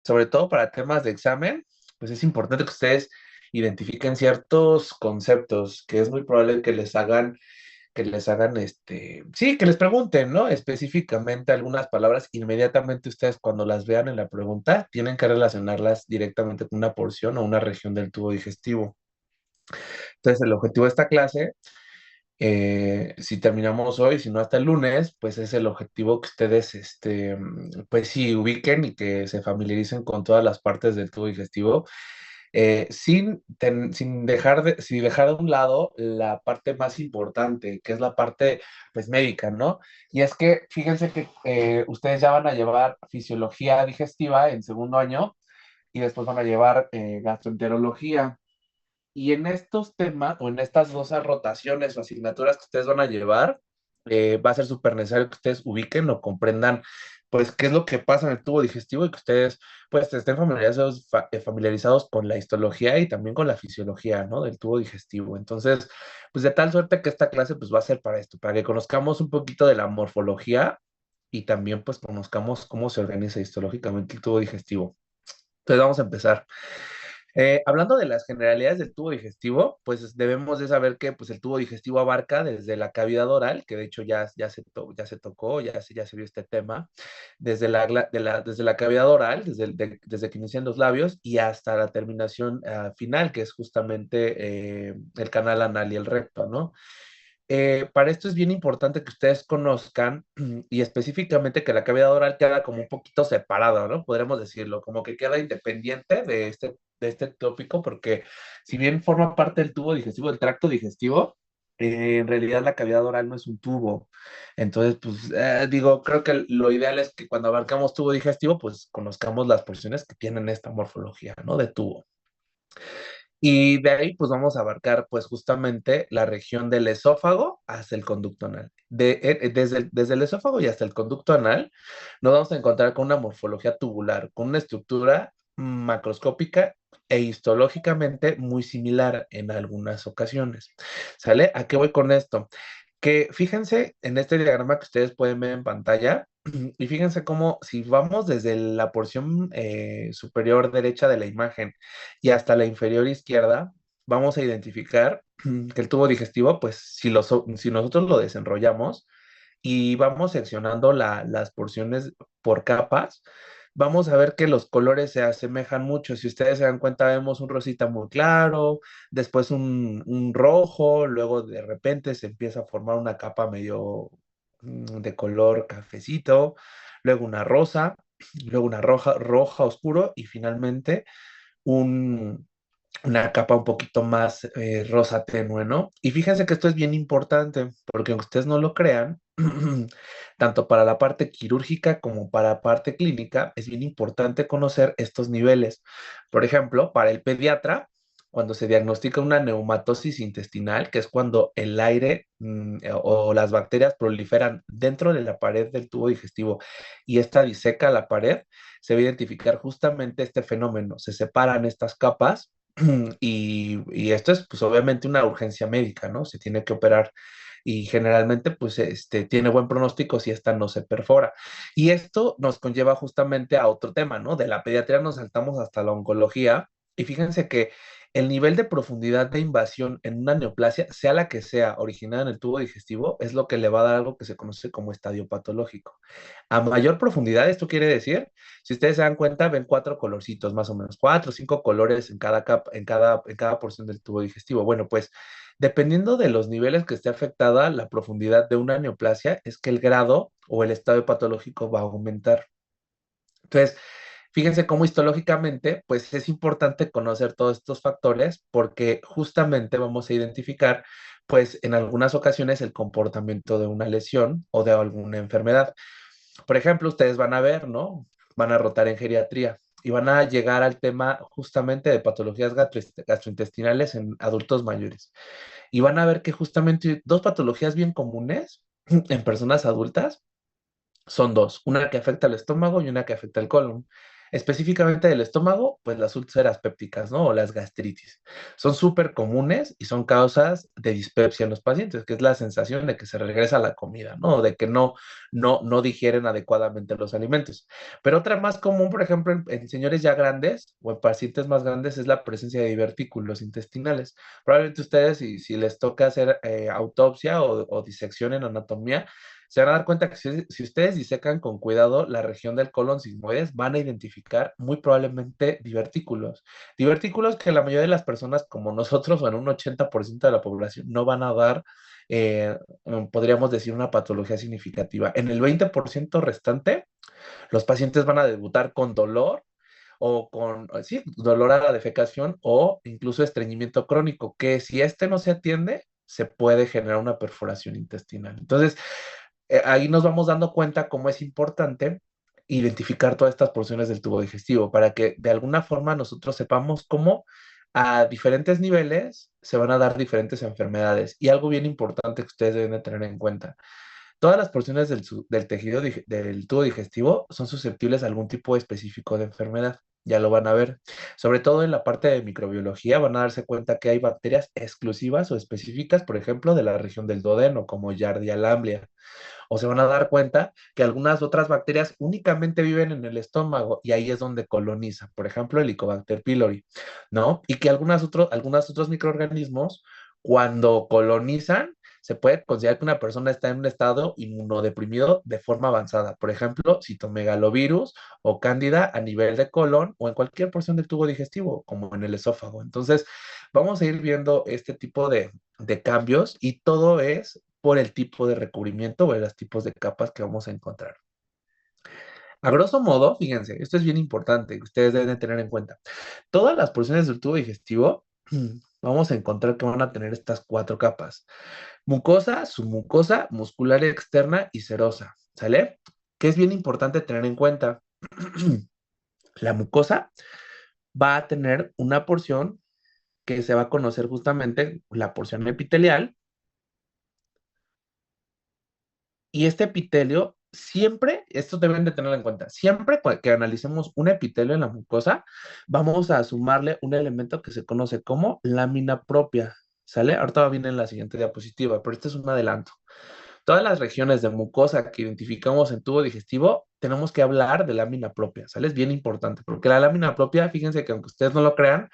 sobre todo para temas de examen, pues es importante que ustedes identifiquen ciertos conceptos que es muy probable sí, que les pregunten, ¿no? Específicamente algunas palabras, inmediatamente ustedes cuando las vean en la pregunta, tienen que relacionarlas directamente con una porción o una región del tubo digestivo. Entonces, el objetivo de esta clase, si terminamos hoy, si no hasta el lunes, pues es el objetivo que ustedes, pues sí, ubiquen y que se familiaricen con todas las partes del tubo digestivo sin dejar de un lado la parte más importante, que es la parte pues médica, ¿no? Y es que fíjense que ustedes ya van a llevar fisiología digestiva en segundo año y después van a llevar gastroenterología. Y en estos temas o en estas dos rotaciones o asignaturas que ustedes van a llevar, va a ser súper necesario que ustedes ubiquen o comprendan, pues, qué es lo que pasa en el tubo digestivo y que ustedes, pues, estén familiarizados con la histología y también con la fisiología, ¿no? Del tubo digestivo. Entonces, pues, de tal suerte que esta clase, pues, va a ser para esto, para que conozcamos un poquito de la morfología y también, pues, conozcamos cómo se organiza histológicamente el tubo digestivo. Entonces, vamos a empezar. Hablando de las generalidades del tubo digestivo, pues debemos de saber que pues, el tubo digestivo abarca desde la cavidad oral, que de hecho ya se tocó, ya se vio este tema, desde la cavidad oral, desde que inician los labios y hasta la terminación final, que es justamente el canal anal y el recto, ¿no? Para esto es bien importante que ustedes conozcan y específicamente que la cavidad oral queda como un poquito separada, ¿no? Podríamos decirlo, como que queda independiente de este tópico, porque si bien forma parte del tubo digestivo, del tracto digestivo, en realidad la cavidad oral no es un tubo. Entonces, pues digo, creo que lo ideal es que cuando abarcamos tubo digestivo, pues conozcamos las porciones que tienen esta morfología, ¿no? De tubo. Y de ahí pues vamos a abarcar pues justamente la región del esófago hasta el conducto anal. Desde el esófago y hasta el conducto anal nos vamos a encontrar con una morfología tubular, con una estructura macroscópica e histológicamente muy similar en algunas ocasiones. ¿Sale? ¿A qué voy con esto? Que fíjense en este diagrama que ustedes pueden ver en pantalla, y fíjense cómo si vamos desde la porción superior derecha de la imagen y hasta la inferior izquierda, vamos a identificar que el tubo digestivo, pues si nosotros lo desenrollamos y vamos seccionando las porciones por capas, vamos a ver que los colores se asemejan mucho. Si ustedes se dan cuenta, vemos un rosita muy claro, después un rojo, luego de repente se empieza a formar una capa medio de color cafecito, luego una rosa, luego una roja oscuro y finalmente un, una capa un poquito más rosa tenue, ¿no? Y fíjense que esto es bien importante, porque aunque ustedes no lo crean, tanto para la parte quirúrgica como para la parte clínica, es bien importante conocer estos niveles. Por ejemplo, para el pediatra, cuando se diagnostica una neumatosis intestinal, que es cuando el aire o las bacterias proliferan dentro de la pared del tubo digestivo y esta diseca la pared, se va a identificar justamente este fenómeno. Se separan estas capas y esto es pues obviamente una urgencia médica, ¿no? Se tiene que operar y generalmente pues tiene buen pronóstico si esta no se perfora. Y esto nos conlleva justamente a otro tema, ¿no? De la pediatría nos saltamos hasta la oncología y fíjense que el nivel de profundidad de invasión en una neoplasia, sea la que sea, originada en el tubo digestivo, es lo que le va a dar algo que se conoce como estadio patológico. A mayor profundidad, esto quiere decir, si ustedes se dan cuenta, ven cuatro colorcitos, más o menos, cuatro o cinco colores en cada capa, en cada porción del tubo digestivo. Bueno, pues dependiendo de los niveles que esté afectada la profundidad de una neoplasia, es que el grado o el estado patológico va a aumentar. Entonces, fíjense cómo histológicamente, pues es importante conocer todos estos factores porque justamente vamos a identificar, pues en algunas ocasiones, el comportamiento de una lesión o de alguna enfermedad. Por ejemplo, ustedes van a ver, ¿no? Van a rotar en geriatría y van a llegar al tema justamente de patologías gastrointestinales en adultos mayores. Y van a ver que justamente dos patologías bien comunes en personas adultas son dos, una que afecta al estómago y una que afecta al colon. Específicamente del estómago, pues las úlceras pépticas, ¿no? O las gastritis. Son súper comunes y son causas de dispepsia en los pacientes, que es la sensación de que se regresa la comida, ¿no? O de que no digieren adecuadamente los alimentos. Pero otra más común, por ejemplo, en señores ya grandes o en pacientes más grandes es la presencia de divertículos intestinales. Probablemente ustedes, si les toca hacer autopsia o disección en anatomía, se van a dar cuenta que si ustedes disecan con cuidado la región del colon sigmoides, van a identificar muy probablemente divertículos. Divertículos que la mayoría de las personas, como nosotros, o en un 80% de la población, no van a dar, podríamos decir, una patología significativa. En el 20% restante, los pacientes van a debutar con dolor o con, sí, dolor a la defecación o incluso estreñimiento crónico, que si este no se atiende, se puede generar una perforación intestinal. Entonces, ahí nos vamos dando cuenta cómo es importante identificar todas estas porciones del tubo digestivo para que de alguna forma nosotros sepamos cómo a diferentes niveles se van a dar diferentes enfermedades. Y algo bien importante que ustedes deben de tener en cuenta. Todas las porciones del tejido del tubo digestivo son susceptibles a algún tipo específico de enfermedad. Ya lo van a ver. Sobre todo en la parte de microbiología van a darse cuenta que hay bacterias exclusivas o específicas, por ejemplo, de la región del duodeno, como Yardia lamblia. O se van a dar cuenta que algunas otras bacterias únicamente viven en el estómago y ahí es donde colonizan. Por ejemplo, el Helicobacter pylori, ¿no? Y que algunos otros microorganismos, cuando colonizan, se puede considerar que una persona está en un estado inmunodeprimido de forma avanzada. Por ejemplo, citomegalovirus o cándida a nivel de colon o en cualquier porción del tubo digestivo, como en el esófago. Entonces, vamos a ir viendo este tipo de cambios y todo es por el tipo de recubrimiento o de los tipos de capas que vamos a encontrar. A grosso modo, fíjense, esto es bien importante, que ustedes deben de tener en cuenta. Todas las porciones del tubo digestivo, vamos a encontrar que van a tener estas cuatro capas. Mucosa, submucosa, muscular externa y serosa, ¿sale? Que es bien importante tener en cuenta. La mucosa va a tener una porción que se va a conocer justamente la porción epitelial, y este epitelio siempre, esto deben de tenerlo en cuenta, siempre que analicemos un epitelio en la mucosa, vamos a sumarle un elemento que se conoce como lámina propia, ¿sale? Ahorita viene en la siguiente diapositiva, pero este es un adelanto. Todas las regiones de mucosa que identificamos en tubo digestivo, tenemos que hablar de lámina propia, ¿sale? Es bien importante, porque la lámina propia, fíjense que aunque ustedes no lo crean,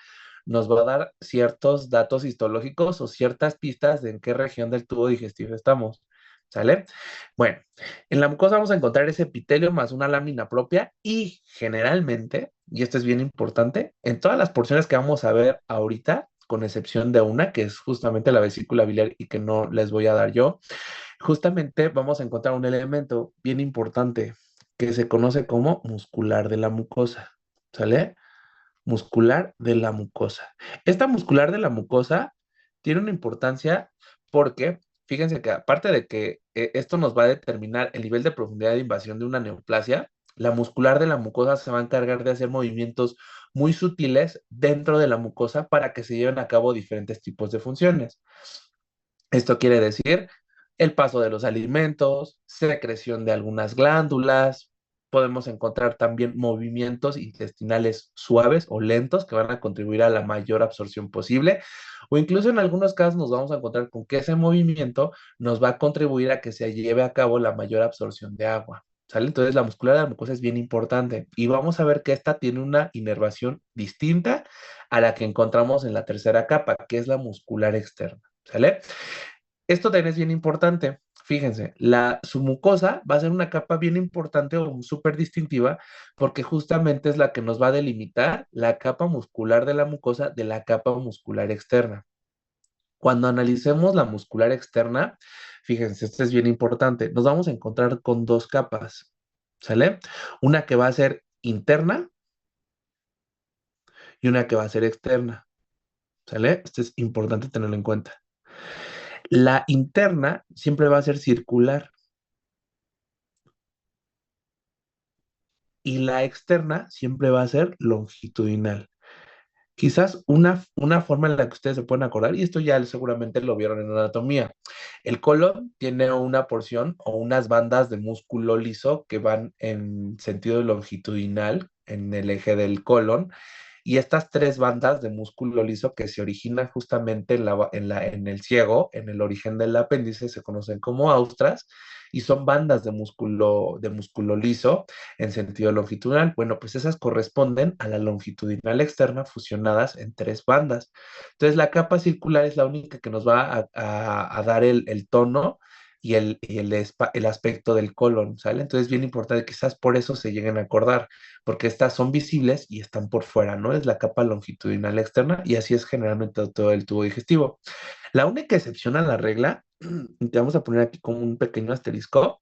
nos va a dar ciertos datos histológicos o ciertas pistas de en qué región del tubo digestivo estamos, ¿sale? Bueno, en la mucosa vamos a encontrar ese epitelio más una lámina propia y generalmente, y esto es bien importante, en todas las porciones que vamos a ver ahorita, con excepción de una, que es justamente la vesícula biliar y que no les voy a dar yo, justamente vamos a encontrar un elemento bien importante que se conoce como muscular de la mucosa, ¿sale? Muscular de la mucosa. Esta muscular de la mucosa tiene una importancia porque, fíjense que aparte de que esto nos va a determinar el nivel de profundidad de invasión de una neoplasia, la muscular de la mucosa se va a encargar de hacer movimientos muy sutiles dentro de la mucosa para que se lleven a cabo diferentes tipos de funciones. Esto quiere decir el paso de los alimentos, secreción de algunas glándulas. Podemos encontrar también movimientos intestinales suaves o lentos que van a contribuir a la mayor absorción posible. O incluso en algunos casos nos vamos a encontrar con que ese movimiento nos va a contribuir a que se lleve a cabo la mayor absorción de agua. ¿Sale? Entonces la muscular de la mucosa es bien importante y vamos a ver que esta tiene una inervación distinta a la que encontramos en la tercera capa, que es la muscular externa. ¿Sale? Esto también es bien importante. Fíjense, la submucosa va a ser una capa bien importante o súper distintiva porque justamente es la que nos va a delimitar la capa muscular de la mucosa de la capa muscular externa. Cuando analicemos la muscular externa, fíjense, esto es bien importante, nos vamos a encontrar con dos capas, ¿sale? Una que va a ser interna y una que va a ser externa, ¿sale? Esto es importante tenerlo en cuenta. La interna siempre va a ser circular y la externa siempre va a ser longitudinal. Quizás una forma en la que ustedes se pueden acordar, y esto ya seguramente lo vieron en anatomía, el colon tiene una porción o unas bandas de músculo liso que van en sentido longitudinal en el eje del colon. Y estas tres bandas de músculo liso que se originan justamente en el ciego, en el origen del apéndice, se conocen como austras y son bandas de músculo liso en sentido longitudinal. Bueno, pues esas corresponden a la longitudinal externa fusionadas en tres bandas. Entonces, la capa circular es la única que nos va a dar el tono y el aspecto del colon, ¿sale? Entonces, bien importante, quizás por eso se lleguen a acordar, porque estas son visibles y están por fuera, ¿no? Es la capa longitudinal externa y así es generalmente todo el tubo digestivo. La única excepción a la regla, te vamos a poner aquí como un pequeño asterisco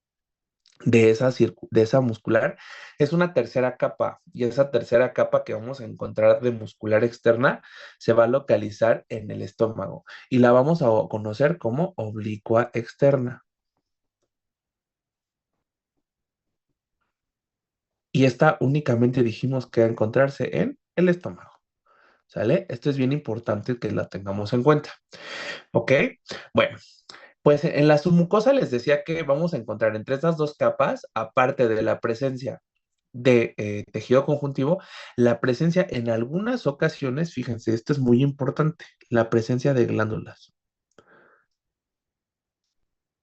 de esa muscular, es una tercera capa y esa tercera capa que vamos a encontrar de muscular externa se va a localizar en el estómago y la vamos a conocer como oblicua externa. Y esta únicamente dijimos que va a encontrarse en el estómago, ¿sale? Esto es bien importante que la tengamos en cuenta, ¿ok? Bueno, pues en la submucosa les decía que vamos a encontrar entre estas dos capas, aparte de la presencia de tejido conjuntivo, la presencia en algunas ocasiones, fíjense, esto es muy importante, la presencia de glándulas.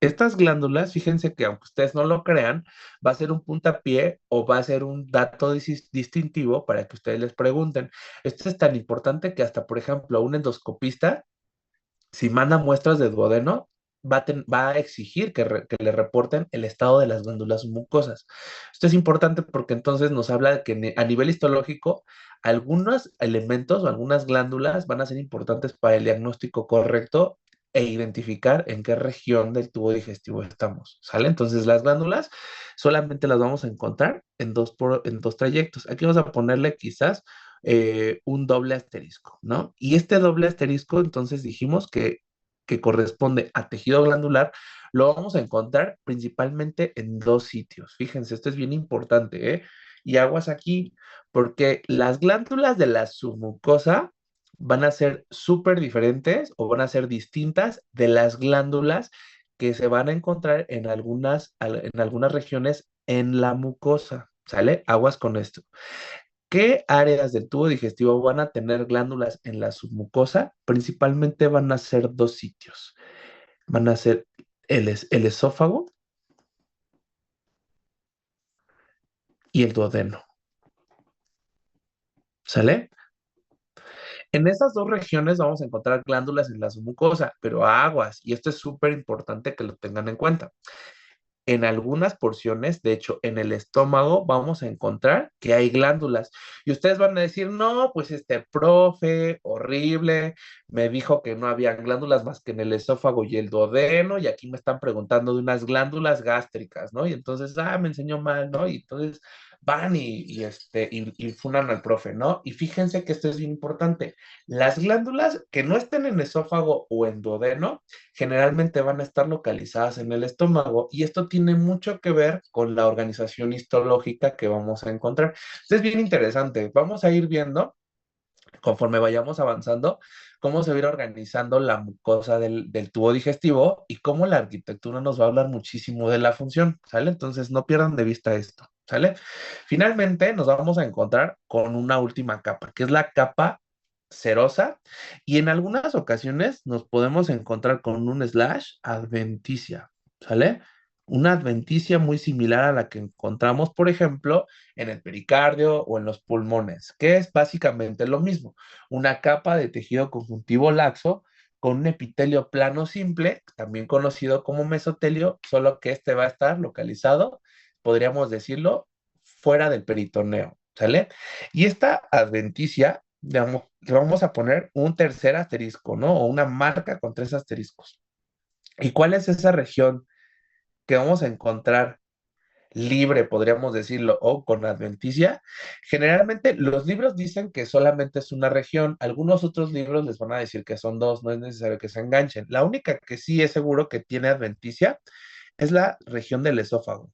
Estas glándulas, fíjense que aunque ustedes no lo crean, va a ser un puntapié o va a ser un dato distintivo para que ustedes les pregunten. Esto es tan importante que hasta, por ejemplo, un endoscopista, si manda muestras de duodeno, va a exigir que le reporten el estado de las glándulas mucosas. Esto es importante porque entonces nos habla de que a nivel histológico, algunos elementos o algunas glándulas van a ser importantes para el diagnóstico correcto e identificar en qué región del tubo digestivo estamos, ¿sale? Entonces las glándulas solamente las vamos a encontrar en dos trayectos. Aquí vamos a ponerle quizás un doble asterisco, ¿no? Y este doble asterisco, entonces dijimos que corresponde a tejido glandular, lo vamos a encontrar principalmente en dos sitios. Fíjense, esto es bien importante, ¿eh? Y aguas aquí, porque las glándulas de la submucosa van a ser súper diferentes o van a ser distintas de las glándulas que se van a encontrar en algunas regiones en la mucosa, ¿sale? Aguas con esto. ¿Qué áreas del tubo digestivo van a tener glándulas en la submucosa? Principalmente van a ser dos sitios. Van a ser el esófago y el duodeno. ¿Sale? En esas dos regiones vamos a encontrar glándulas en la submucosa, pero aguas, y esto es súper importante que lo tengan en cuenta. En algunas porciones, de hecho, en el estómago vamos a encontrar que hay glándulas. Y ustedes van a decir, no, pues este profe, horrible, me dijo que no había glándulas más que en el esófago y el duodeno, y aquí me están preguntando de unas glándulas gástricas, ¿no? Y entonces, me enseñó mal, ¿no? Y entonces van y funan al profe, ¿no? Y fíjense que esto es bien importante. Las glándulas que no estén en esófago o en duodeno, generalmente van a estar localizadas en el estómago y esto tiene mucho que ver con la organización histológica que vamos a encontrar. Esto es bien interesante. Vamos a ir viendo, conforme vayamos avanzando, cómo se va a ir organizando la mucosa del tubo digestivo y cómo la arquitectura nos va a hablar muchísimo de la función, ¿sale? Entonces no pierdan de vista esto, ¿sale? Finalmente nos vamos a encontrar con una última capa, que es la capa serosa, y en algunas ocasiones nos podemos encontrar con un slash adventicia, ¿sale? Una adventicia muy similar a la que encontramos, por ejemplo, en el pericardio o en los pulmones, que es básicamente lo mismo, una capa de tejido conjuntivo laxo con un epitelio plano simple, también conocido como mesotelio, solo que este va a estar localizado, podríamos decirlo, fuera del peritoneo, ¿sale? Y esta adventicia, digamos, le vamos a poner un tercer asterisco, ¿no? O una marca con tres asteriscos. ¿Y cuál es esa región que vamos a encontrar libre, podríamos decirlo, o con adventicia? Generalmente los libros dicen que solamente es una región, algunos otros libros les van a decir que son dos, no es necesario que se enganchen. La única que sí es seguro que tiene adventicia es la región del esófago.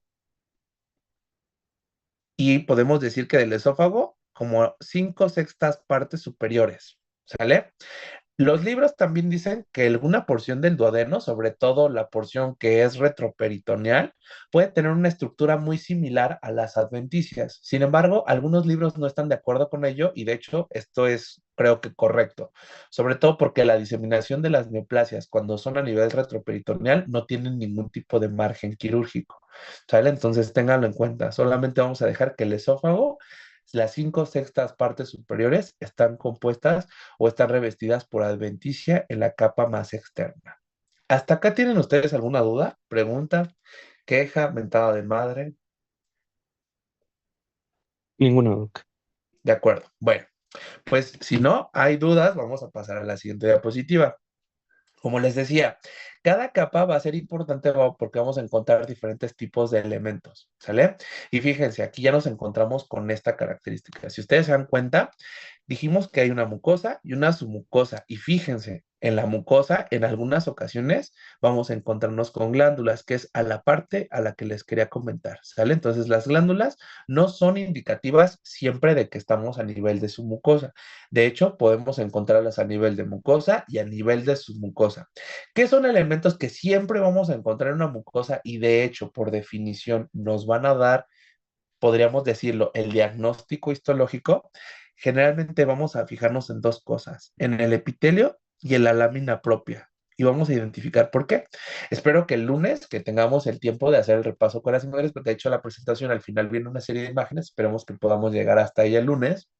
Y podemos decir que del esófago como cinco sextas partes superiores, ¿sale? Los libros también dicen que alguna porción del duodeno, sobre todo la porción que es retroperitoneal, puede tener una estructura muy similar a las adventicias. Sin embargo, algunos libros no están de acuerdo con ello y de hecho esto es, creo que correcto, sobre todo porque la diseminación de las neoplasias cuando son a nivel retroperitoneal no tienen ningún tipo de margen quirúrgico, ¿sale? Entonces ténganlo en cuenta, solamente vamos a dejar que el esófago, las 5/6 partes superiores están compuestas o están revestidas por adventicia en la capa más externa. ¿Hasta acá tienen ustedes alguna duda, pregunta, queja, mentada de madre? Ninguna, Doc. De acuerdo. Bueno, pues si no hay dudas, vamos a pasar a la siguiente diapositiva. Como les decía, cada capa va a ser importante porque vamos a encontrar diferentes tipos de elementos, ¿sale? Y fíjense, aquí ya nos encontramos con esta característica. Si ustedes se dan cuenta, dijimos que hay una mucosa y una submucosa. Y fíjense, en la mucosa, en algunas ocasiones, vamos a encontrarnos con glándulas, que es a la parte a la que les quería comentar, ¿sale? Entonces, las glándulas no son indicativas siempre de que estamos a nivel de submucosa. De hecho, podemos encontrarlas a nivel de mucosa y a nivel de submucosa. ¿Qué son elementos que siempre vamos a encontrar en una mucosa y de hecho, por definición, nos van a dar, podríamos decirlo, el diagnóstico histológico? Generalmente vamos a fijarnos en dos cosas, en el epitelio y en la lámina propia. Y vamos a identificar por qué. Espero que el lunes, que tengamos el tiempo de hacer el repaso con las imágenes, porque de hecho la presentación al final viene una serie de imágenes, esperemos que podamos llegar hasta ahí el lunes,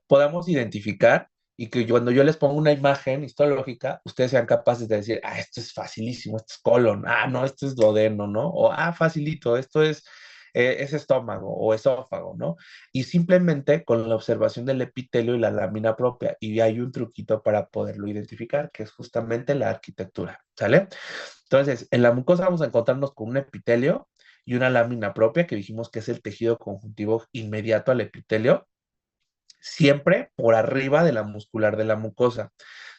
podamos identificar y que cuando yo les pongo una imagen histológica, ustedes sean capaces de decir, ah, esto es facilísimo, esto es colon, ah, no, esto es duodeno, ¿no? O, ah, facilito, esto es estómago o esófago, ¿no? Y simplemente con la observación del epitelio y la lámina propia. Y hay un truquito para poderlo identificar, que es justamente la arquitectura, ¿sale? Entonces, en la mucosa vamos a encontrarnos con un epitelio y una lámina propia, que dijimos que es el tejido conjuntivo inmediato al epitelio, siempre por arriba de la muscular de la mucosa,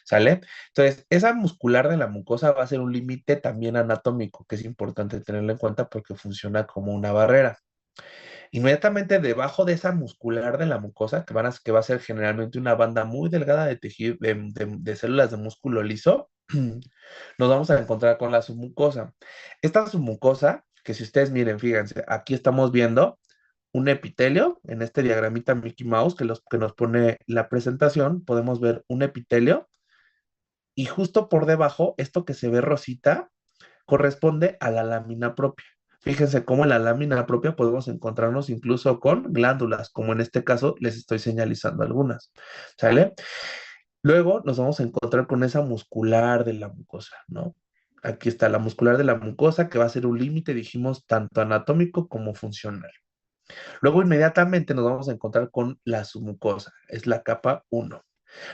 ¿sale? Entonces, esa muscular de la mucosa va a ser un límite también anatómico, que es importante tenerlo en cuenta porque funciona como una barrera. Inmediatamente debajo de esa muscular de la mucosa, que va a ser generalmente una banda muy delgada de tejido, de células de músculo liso, nos vamos a encontrar con la submucosa. Esta submucosa, que si ustedes miren, fíjense, aquí estamos viendo un epitelio, en este diagramita Mickey Mouse que nos pone la presentación, podemos ver un epitelio y justo por debajo, esto que se ve rosita, corresponde a la lámina propia. Fíjense cómo en la lámina propia podemos encontrarnos incluso con glándulas, como en este caso les estoy señalizando algunas, ¿sale? Luego nos vamos a encontrar con esa muscular de la mucosa, ¿no? Aquí está la muscular de la mucosa, que va a ser un límite, dijimos, tanto anatómico como funcional. Luego inmediatamente nos vamos a encontrar con la submucosa, es la capa uno.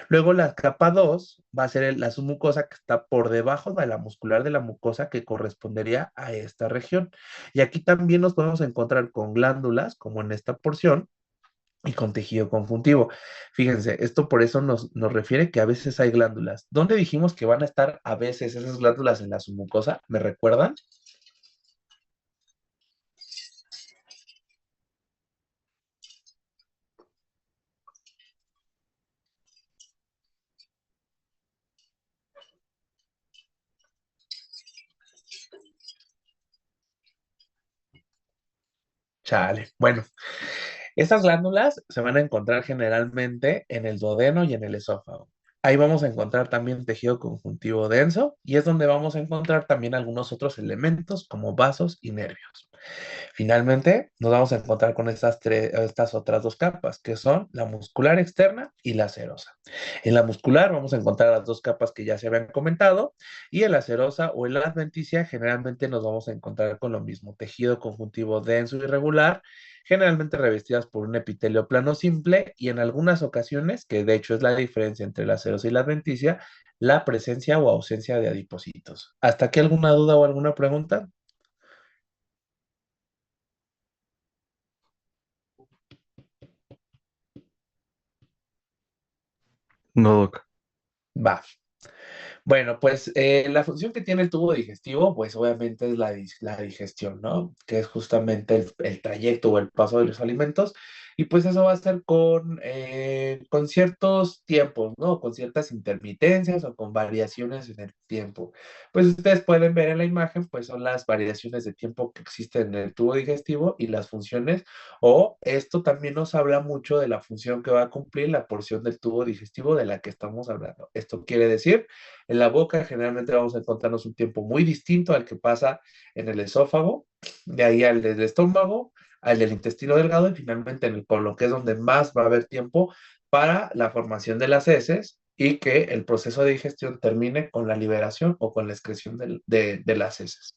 Luego la capa 2 va a ser la submucosa que está por debajo de la muscular de la mucosa que correspondería a esta región. Y aquí también nos podemos encontrar con glándulas, como en esta porción, y con tejido conjuntivo. Fíjense, esto por eso nos refiere que a veces hay glándulas. ¿Dónde dijimos que van a estar a veces esas glándulas en la submucosa? ¿Me recuerdan? Chale. Bueno, estas glándulas se van a encontrar generalmente en el duodeno y en el esófago. Ahí vamos a encontrar también tejido conjuntivo denso y es donde vamos a encontrar también algunos otros elementos como vasos y nervios. Finalmente, nos vamos a encontrar con estas otras dos capas, que son la muscular externa y la serosa. En la muscular vamos a encontrar las dos capas que ya se habían comentado, y en la serosa o en la adventicia generalmente nos vamos a encontrar con lo mismo, tejido conjuntivo denso y irregular, generalmente revestidas por un epitelio plano simple y en algunas ocasiones, que de hecho es la diferencia entre la serosa y la adventicia, la presencia o ausencia de adipocitos. ¿Hasta aquí alguna duda o alguna pregunta? No, Doc. Va. Bueno, pues la función que tiene el tubo digestivo, pues obviamente es la digestión, ¿no? Que es justamente el trayecto o el paso de los alimentos. Y pues eso va a ser con ciertos tiempos, ¿no? Con ciertas intermitencias o con variaciones en el tiempo. Pues ustedes pueden ver en la imagen, pues son las variaciones de tiempo que existen en el tubo digestivo y las funciones, o esto también nos habla mucho de la función que va a cumplir la porción del tubo digestivo de la que estamos hablando. Esto quiere decir, en la boca generalmente vamos a encontrarnos un tiempo muy distinto al que pasa en el esófago, de ahí al del estómago, al del intestino delgado y finalmente en el colon, que es donde más va a haber tiempo para la formación de las heces y que el proceso de digestión termine con la liberación o con la excreción de las heces.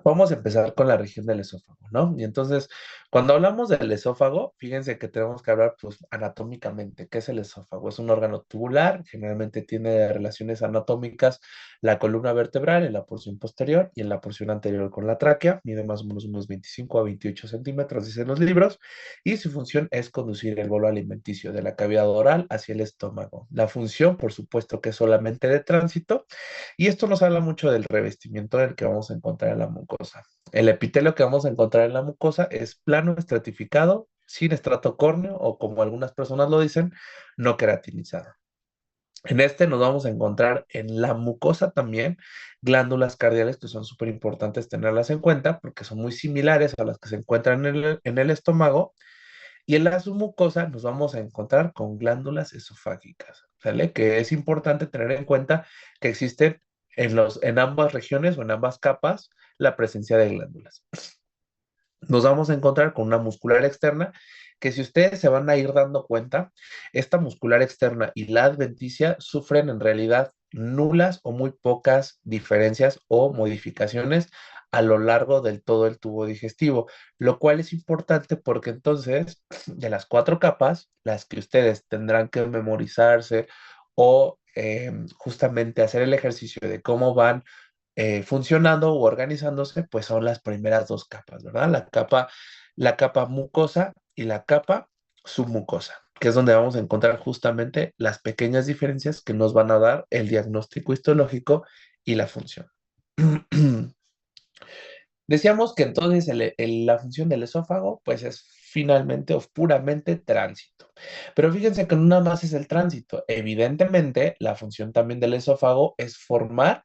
Vamos a empezar con la región del esófago, ¿no? Y entonces, cuando hablamos del esófago, fíjense que tenemos que hablar, pues, anatómicamente. ¿Qué es el esófago? Es un órgano tubular, generalmente tiene relaciones anatómicas, la columna vertebral en la porción posterior y en la porción anterior con la tráquea, mide más o menos unos 25 a 28 centímetros, dicen los libros, y su función es conducir el bolo alimenticio de la cavidad oral hacia el estómago. La función, por supuesto, que es solamente de tránsito, y esto nos habla mucho del revestimiento del que vamos a encontrar en la mucosa. El epitelio que vamos a encontrar en la mucosa es plano, estratificado, sin estrato córneo o como algunas personas lo dicen, no queratinizado. En este nos vamos a encontrar en la mucosa también glándulas cardiales que son súper importantes tenerlas en cuenta porque son muy similares a las que se encuentran en el estómago. Y en la submucosa nos vamos a encontrar con glándulas esofágicas, ¿sale? Que es importante tener en cuenta que existen en ambas regiones o en ambas capas la presencia de glándulas. Nos vamos a encontrar con una muscular externa que si ustedes se van a ir dando cuenta, esta muscular externa y la adventicia sufren en realidad nulas o muy pocas diferencias o modificaciones a lo largo del todo el tubo digestivo, lo cual es importante porque entonces de las cuatro capas, las que ustedes tendrán que memorizarse o justamente hacer el ejercicio de cómo van funcionando o organizándose, pues son las primeras dos capas, ¿verdad? La capa mucosa y la capa submucosa, que es donde vamos a encontrar justamente las pequeñas diferencias que nos van a dar el diagnóstico histológico y la función. Decíamos que entonces la función del esófago, pues es finalmente o puramente tránsito. Pero fíjense que no nada más es el tránsito. Evidentemente, la función también del esófago es formar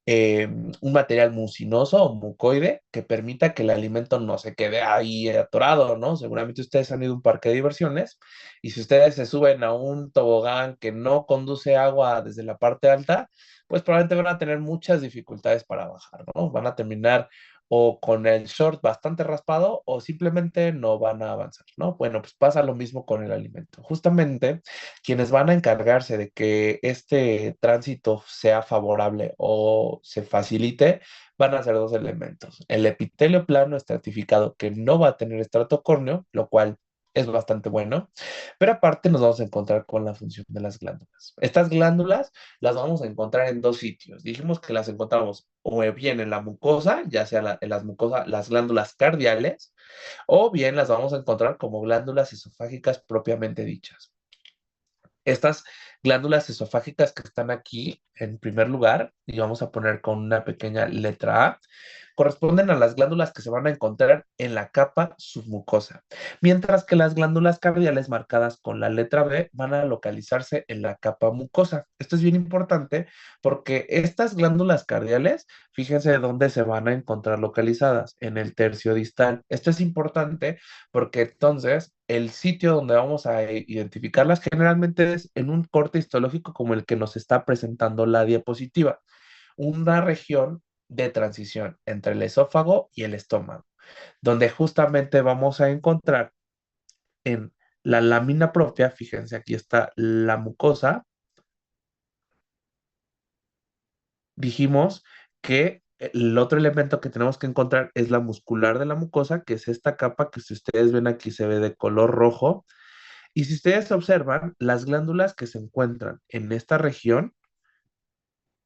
un material mucinoso o mucoide que permita que el alimento no se quede ahí atorado, ¿no? Seguramente ustedes han ido a un parque de diversiones y si ustedes se suben a un tobogán que no conduce agua desde la parte alta, pues probablemente van a tener muchas dificultades para bajar, ¿no? Van a terminar o con el short bastante raspado o simplemente no van a avanzar, ¿no? Bueno, pues pasa lo mismo con el alimento. Justamente quienes van a encargarse de que este tránsito sea favorable o se facilite, van a ser dos elementos. El epitelio plano estratificado que no va a tener estrato córneo, lo cual es bastante bueno, pero aparte nos vamos a encontrar con la función de las glándulas. Estas glándulas las vamos a encontrar en dos sitios. Dijimos que las encontramos o bien en la mucosa, ya sea en las mucosas, las glándulas cardiales, o bien las vamos a encontrar como glándulas esofágicas propiamente dichas. Estas glándulas esofágicas que están aquí en primer lugar, y vamos a poner con una pequeña letra A, corresponden a las glándulas que se van a encontrar en la capa submucosa, mientras que las glándulas cardiales marcadas con la letra B van a localizarse en la capa mucosa. Esto es bien importante porque estas glándulas cardiales, fíjense dónde se van a encontrar localizadas, en el tercio distal. Esto es importante porque entonces el sitio donde vamos a identificarlas generalmente es en un corte histológico como el que nos está presentando la diapositiva, una región de transición entre el esófago y el estómago, donde justamente vamos a encontrar en la lámina propia, fíjense, aquí está la mucosa, dijimos que el otro elemento que tenemos que encontrar es la muscular de la mucosa, que es esta capa que si ustedes ven aquí se ve de color rojo. Y si ustedes observan, las glándulas que se encuentran en esta región,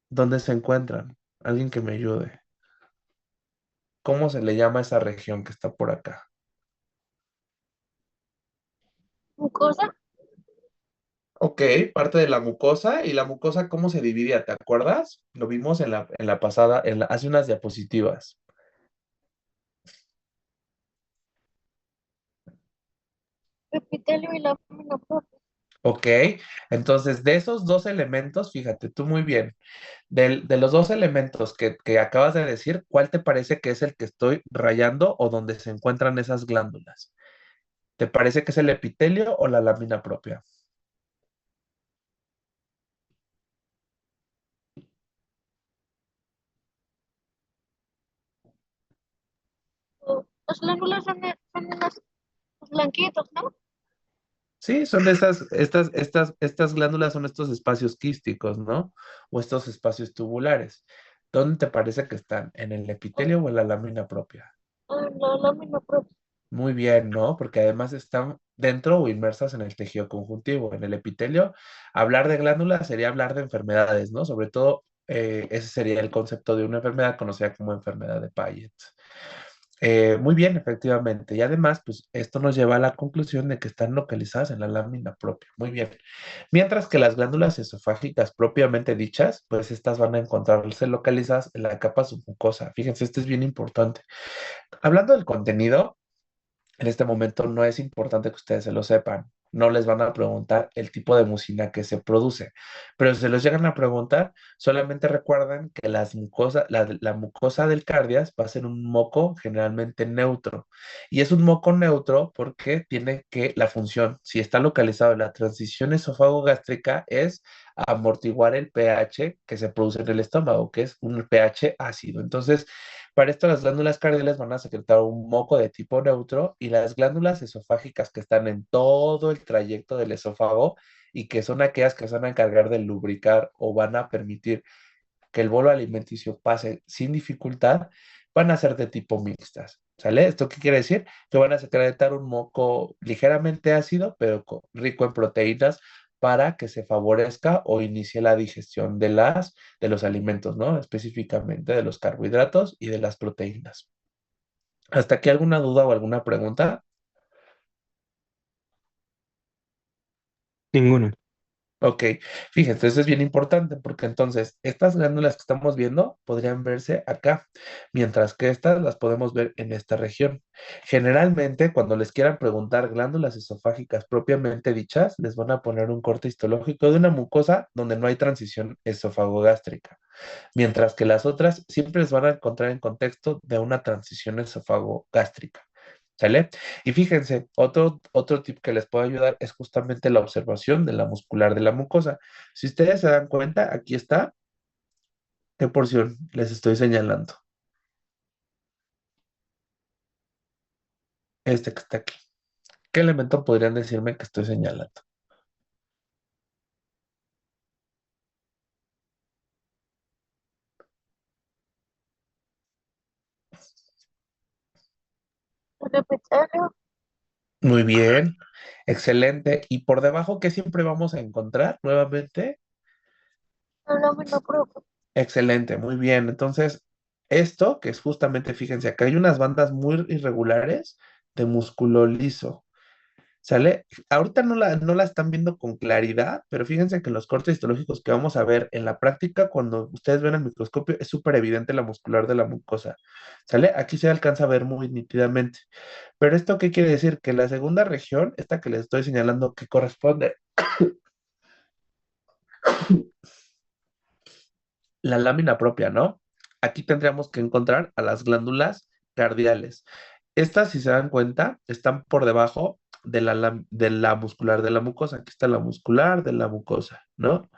¿dónde se encuentran? Alguien que me ayude. ¿Cómo se le llama a esa región que está por acá? Mucosa, Ok, parte de la mucosa. ¿Y la mucosa cómo se dividía? ¿Te acuerdas? Lo vimos en la pasada, hace unas diapositivas. epitelio y lámina propia. Ok, entonces de esos dos elementos, fíjate tú muy bien, de los dos elementos que acabas de decir, ¿cuál te parece que es el que estoy rayando o donde se encuentran esas glándulas? ¿Te parece que es el epitelio o la lámina propia? Las glándulas son unos blanquitos, ¿no? Sí, son estas glándulas son estos espacios quísticos, ¿no? O estos espacios tubulares. ¿Dónde te parece que están? ¿En el epitelio o en la lámina propia? La lámina propia. Muy bien, ¿no? Porque además están dentro o inmersas en el tejido conjuntivo, en el epitelio. Hablar de glándulas sería hablar de enfermedades, ¿no? Sobre todo, ese sería el concepto de una enfermedad conocida como enfermedad de Payet. Muy bien, efectivamente. Y además, pues esto nos lleva a la conclusión de que están localizadas en la lámina propia. Muy bien. Mientras que las glándulas esofágicas propiamente dichas, pues estas van a encontrarse localizadas en la capa submucosa. Fíjense, esto es bien importante. Hablando del contenido, en este momento no es importante que ustedes se lo sepan. No les van a preguntar el tipo de mucina que se produce, pero si se los llegan a preguntar, solamente recuerden que la mucosa del cardias va a ser un moco generalmente neutro. Y es un moco neutro porque tiene que la función, si está localizado en la transición esófago-gástrica, es amortiguar el pH que se produce en el estómago, que es un pH ácido. Entonces, para esto, las glándulas cardiales van a secretar un moco de tipo neutro y las glándulas esofágicas que están en todo el trayecto del esófago y que son aquellas que se van a encargar de lubricar o van a permitir que el bolo alimenticio pase sin dificultad, van a ser de tipo mixtas. ¿Sale? ¿Esto qué quiere decir? Que van a secretar un moco ligeramente ácido, pero rico en proteínas para que se favorezca o inicie la digestión de los alimentos, ¿no? Específicamente de los carbohidratos y de las proteínas. ¿Hasta aquí alguna duda o alguna pregunta? Ninguno. Ok, fíjense, eso es bien importante porque entonces estas glándulas que estamos viendo podrían verse acá, mientras que estas las podemos ver en esta región. Generalmente, cuando les quieran preguntar glándulas esofágicas propiamente dichas, les van a poner un corte histológico de una mucosa donde no hay transición esofagogástrica, mientras que las otras siempre les van a encontrar en contexto de una transición esofagogástrica. ¿Sale? Y fíjense, otro tip que les puede ayudar es justamente la observación de la muscular de la mucosa. Si ustedes se dan cuenta, aquí está qué porción les estoy señalando. Este que está aquí. ¿Qué elemento podrían decirme que estoy señalando? El epitelio, Muy bien, excelente. ¿Y por debajo qué siempre vamos a encontrar nuevamente? la lámina propia. Excelente, muy bien. Entonces, esto que es justamente, fíjense, acá hay unas bandas muy irregulares de músculo liso. ¿Sale? Ahorita no la están viendo con claridad, pero fíjense que en los cortes histológicos que vamos a ver en la práctica, cuando ustedes ven el microscopio, es súper evidente la muscular de la mucosa. ¿Sale? Aquí se alcanza a ver muy nítidamente. Pero ¿esto qué quiere decir? Que la segunda región, esta que les estoy señalando, que corresponde la lámina propia, ¿no? Aquí tendríamos que encontrar a las glándulas cardiales. Estas, si se dan cuenta, están por debajo de la muscular de la mucosa. Aquí está la muscular de la mucosa, ¿no?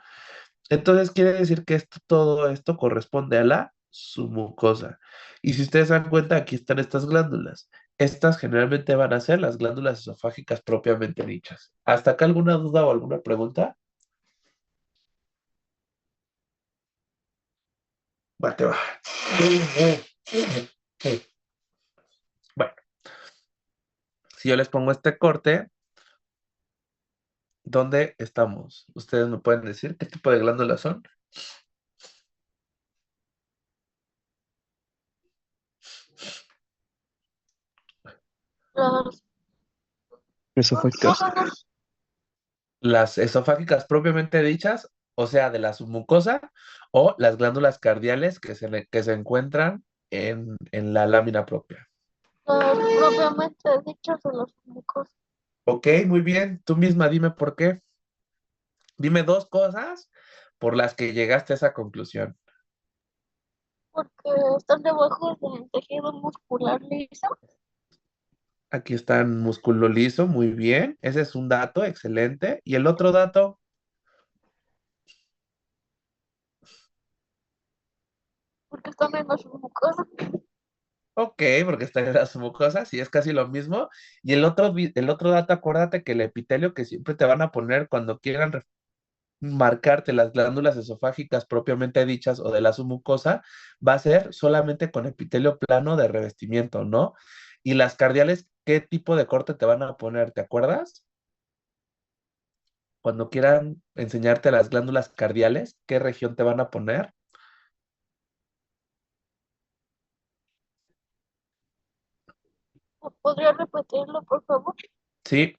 Entonces quiere decir que todo esto corresponde a la submucosa. Y si ustedes se dan cuenta, aquí están estas glándulas. Estas generalmente van a ser las glándulas esofágicas propiamente dichas. ¿Hasta acá alguna duda o alguna pregunta? Va, te va. Bueno, si yo les pongo este corte, ¿dónde estamos? ¿Ustedes me pueden decir qué tipo de glándulas son? Las, no Esofágicas. son los, Las esofágicas propiamente dichas, o sea, de la submucosa, o las glándulas cardiales que se encuentran en la lámina propia. las propiamente dichas de los mucos. Ok, muy bien. Tú misma dime por qué. Dime dos cosas por las que llegaste a esa conclusión. porque están debajo del tejido muscular liso, Aquí está en músculo liso, muy bien. Ese es un dato, excelente. ¿Y el otro dato? porque están en las mucosas. Ok, porque está en las mucosas y es casi lo mismo. Y el otro dato, acuérdate que el epitelio que siempre te van a poner cuando quieran marcarte las glándulas esofágicas propiamente dichas o de la submucosa, va a ser solamente con epitelio plano de revestimiento, ¿no? Y las cardiales, ¿qué tipo de corte te van a poner? ¿Te acuerdas? Cuando quieran enseñarte las glándulas cardiales, ¿qué región te van a poner? ¿Podría repetirlo, por favor? Sí,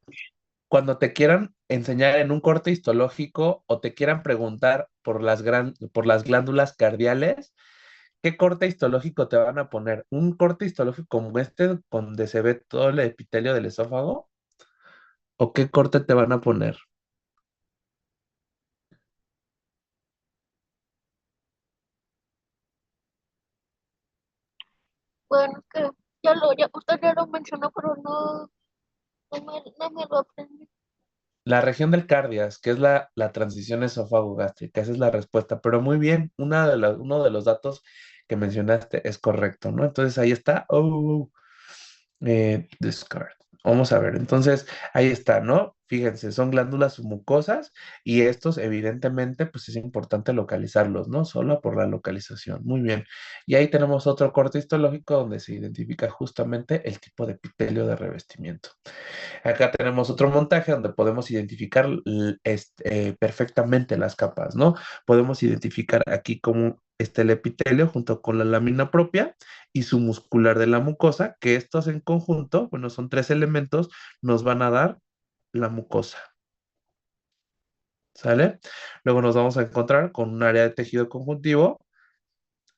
cuando te quieran enseñar en un corte histológico o te quieran preguntar por las glándulas cardiales, ¿qué corte histológico te van a poner? ¿Un corte histológico como este, donde se ve todo el epitelio del esófago? ¿O qué corte te van a poner? Bueno, es que usted ya lo mencionó, pero no me lo aprendí. La región del cardias, que es la transición esófago-gástrica, esa es la respuesta. Pero muy bien, uno de los datos que mencionaste es correcto, ¿no? Entonces ahí está. Discard. Vamos a ver, entonces ahí está, ¿no? Fíjense, son glándulas submucosas y estos evidentemente pues es importante localizarlos, ¿no? Solo por la localización. Muy bien. Y ahí tenemos otro corte histológico donde se identifica justamente el tipo de epitelio de revestimiento. Acá tenemos otro montaje donde podemos identificar perfectamente las capas, ¿no? Podemos identificar aquí cómo está el epitelio junto con la lámina propia y su muscular de la mucosa, que estos en conjunto, bueno, son tres elementos, nos van a dar la mucosa, ¿sale? Luego nos vamos a encontrar con un área de tejido conjuntivo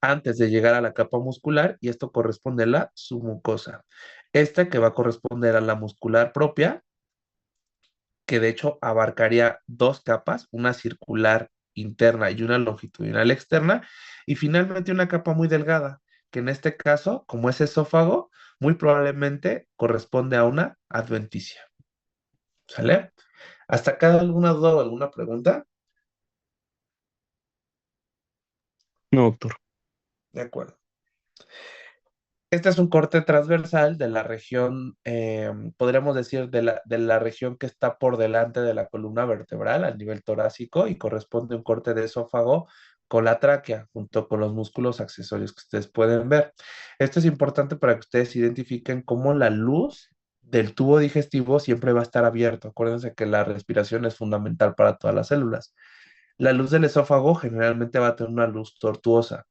antes de llegar a la capa muscular y esto corresponde a la submucosa. Esta que va a corresponder a la muscular propia, que de hecho abarcaría dos capas, una circular interna y una longitudinal externa, y finalmente una capa muy delgada, que en este caso, como es esófago, muy probablemente corresponde a una adventicia. ¿Sale? ¿Hasta acá alguna duda o alguna pregunta? No, doctor. De acuerdo. Este es un corte transversal de la región, podríamos decir, de la región que está por delante de la columna vertebral al nivel torácico y corresponde a un corte de esófago con la tráquea, junto con los músculos accesorios que ustedes pueden ver. Esto es importante para que ustedes identifiquen cómo la luz del tubo digestivo siempre va a estar abierto. Acuérdense que la respiración es fundamental para todas las células. La luz del esófago generalmente va a tener una luz tortuosa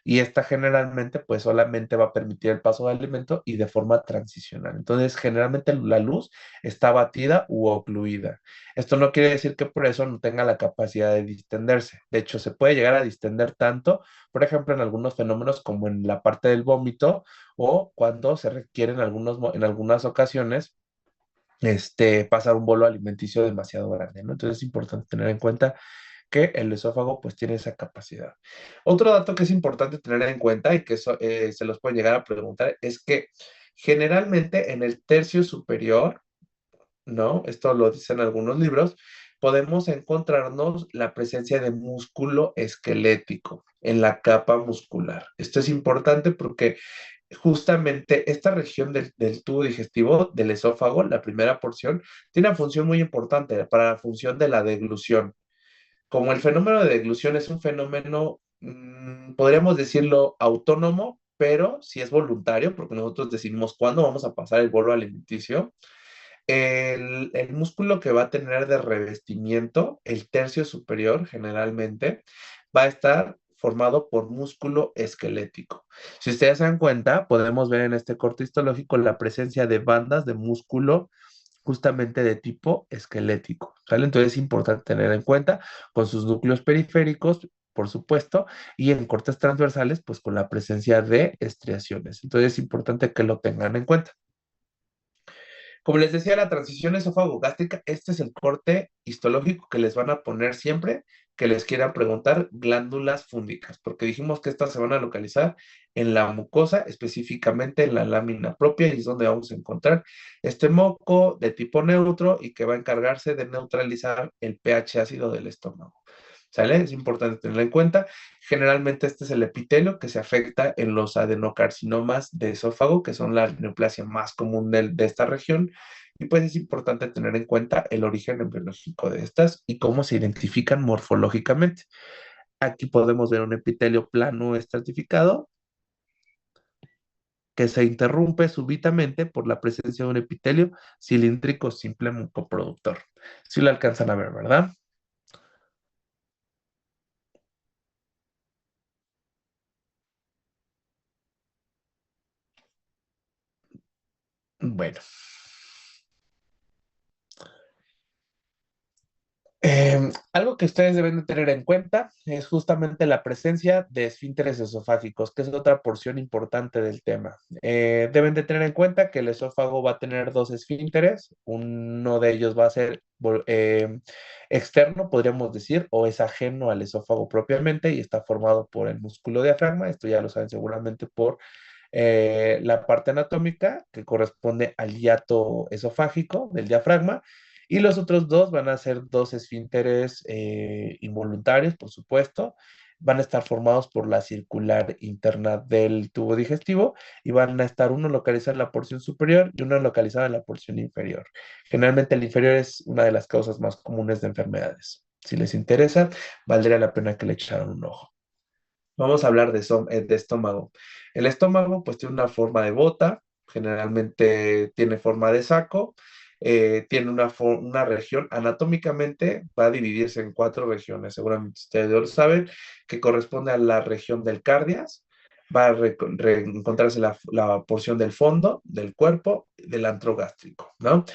y esta generalmente pues solamente va a permitir el paso de alimento y de forma transicional. Entonces generalmente la luz está batida u ocluida. Esto no quiere decir que por eso no tenga la capacidad de distenderse. De hecho, se puede llegar a distender tanto, por ejemplo, en algunos fenómenos como en la parte del vómito o cuando se requiere en algunas ocasiones pasar un bolo alimenticio demasiado grande, ¿no? Entonces es importante tener en cuenta que el esófago pues tiene esa capacidad. Otro dato que es importante tener en cuenta y que se los pueden llegar a preguntar es que generalmente en el tercio superior, ¿no? Esto lo dicen algunos libros, podemos encontrarnos la presencia de músculo esquelético en la capa muscular. Esto es importante porque justamente esta región del tubo digestivo, del esófago, la primera porción, tiene una función muy importante para la función de la deglución. Como el fenómeno de deglución es un fenómeno, podríamos decirlo, autónomo, pero si es voluntario, porque nosotros decidimos cuándo vamos a pasar el bolo alimenticio, el músculo que va a tener de revestimiento, el tercio superior generalmente, va a estar formado por músculo esquelético. Si ustedes se dan cuenta, podemos ver en este corte histológico la presencia de bandas de músculo justamente de tipo esquelético, ¿sale? Entonces es importante tener en cuenta con sus núcleos periféricos, por supuesto, y en cortes transversales, pues con la presencia de estriaciones. Entonces es importante que lo tengan en cuenta. Como les decía, la transición esófago-gástrica, este es el corte histológico que les van a poner siempre que les quieran preguntar glándulas fúngicas, porque dijimos que estas se van a localizar en la mucosa, específicamente en la lámina propia, y es donde vamos a encontrar este moco de tipo neutro y que va a encargarse de neutralizar el pH ácido del estómago. ¿Sale? Es importante tenerlo en cuenta. Generalmente este es el epitelio que se afecta en los adenocarcinomas de esófago, que son la neoplasia más común de esta región. Y pues es importante tener en cuenta el origen embriológico de estas y cómo se identifican morfológicamente. Aquí podemos ver un epitelio plano estratificado que se interrumpe súbitamente por la presencia de un epitelio cilíndrico simple mucoproductor. Si lo alcanzan a ver, ¿verdad? Bueno. Algo que ustedes deben de tener en cuenta es justamente la presencia de esfínteres esofágicos, que es otra porción importante del tema. Deben de tener en cuenta que el esófago va a tener dos esfínteres, uno de ellos va a ser externo, podríamos decir, o es ajeno al esófago propiamente y está formado por el músculo diafragma, esto ya lo saben seguramente por la parte anatómica que corresponde al hiato esofágico del diafragma, y los otros dos van a ser dos esfínteres involuntarios, por supuesto. Van a estar formados por la circular interna del tubo digestivo y van a estar uno localizado en la porción superior y uno localizado en la porción inferior. Generalmente el inferior es una de las causas más comunes de enfermedades. Si les interesa, valdría la pena que le echaran un ojo. Vamos a hablar de estómago. El estómago pues tiene una forma de bota, generalmente tiene forma de saco, tiene una región, anatómicamente va a dividirse en cuatro regiones, seguramente ustedes ya lo saben, que corresponde a la región del cardias, va a encontrarse la porción del fondo, del cuerpo, del antro gástrico, ¿no?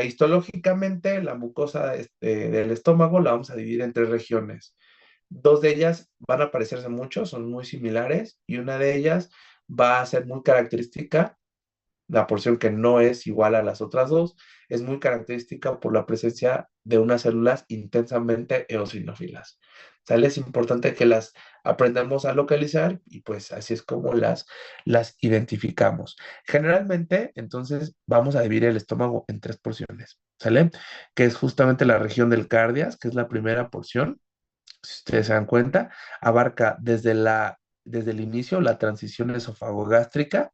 Histológicamente, la mucosa del estómago la vamos a dividir en tres regiones. Dos de ellas van a parecerse mucho, son muy similares, y una de ellas va a ser muy característica, la porción que no es igual a las otras dos, es muy característica por la presencia de unas células intensamente eosinófilas. ¿Sale? Es importante que las aprendamos a localizar y pues así es como las identificamos. Generalmente, entonces, vamos a dividir el estómago en tres porciones, ¿sale? Que es justamente la región del cardias, que es la primera porción, si ustedes se dan cuenta, abarca desde el inicio, la transición esofagogástrica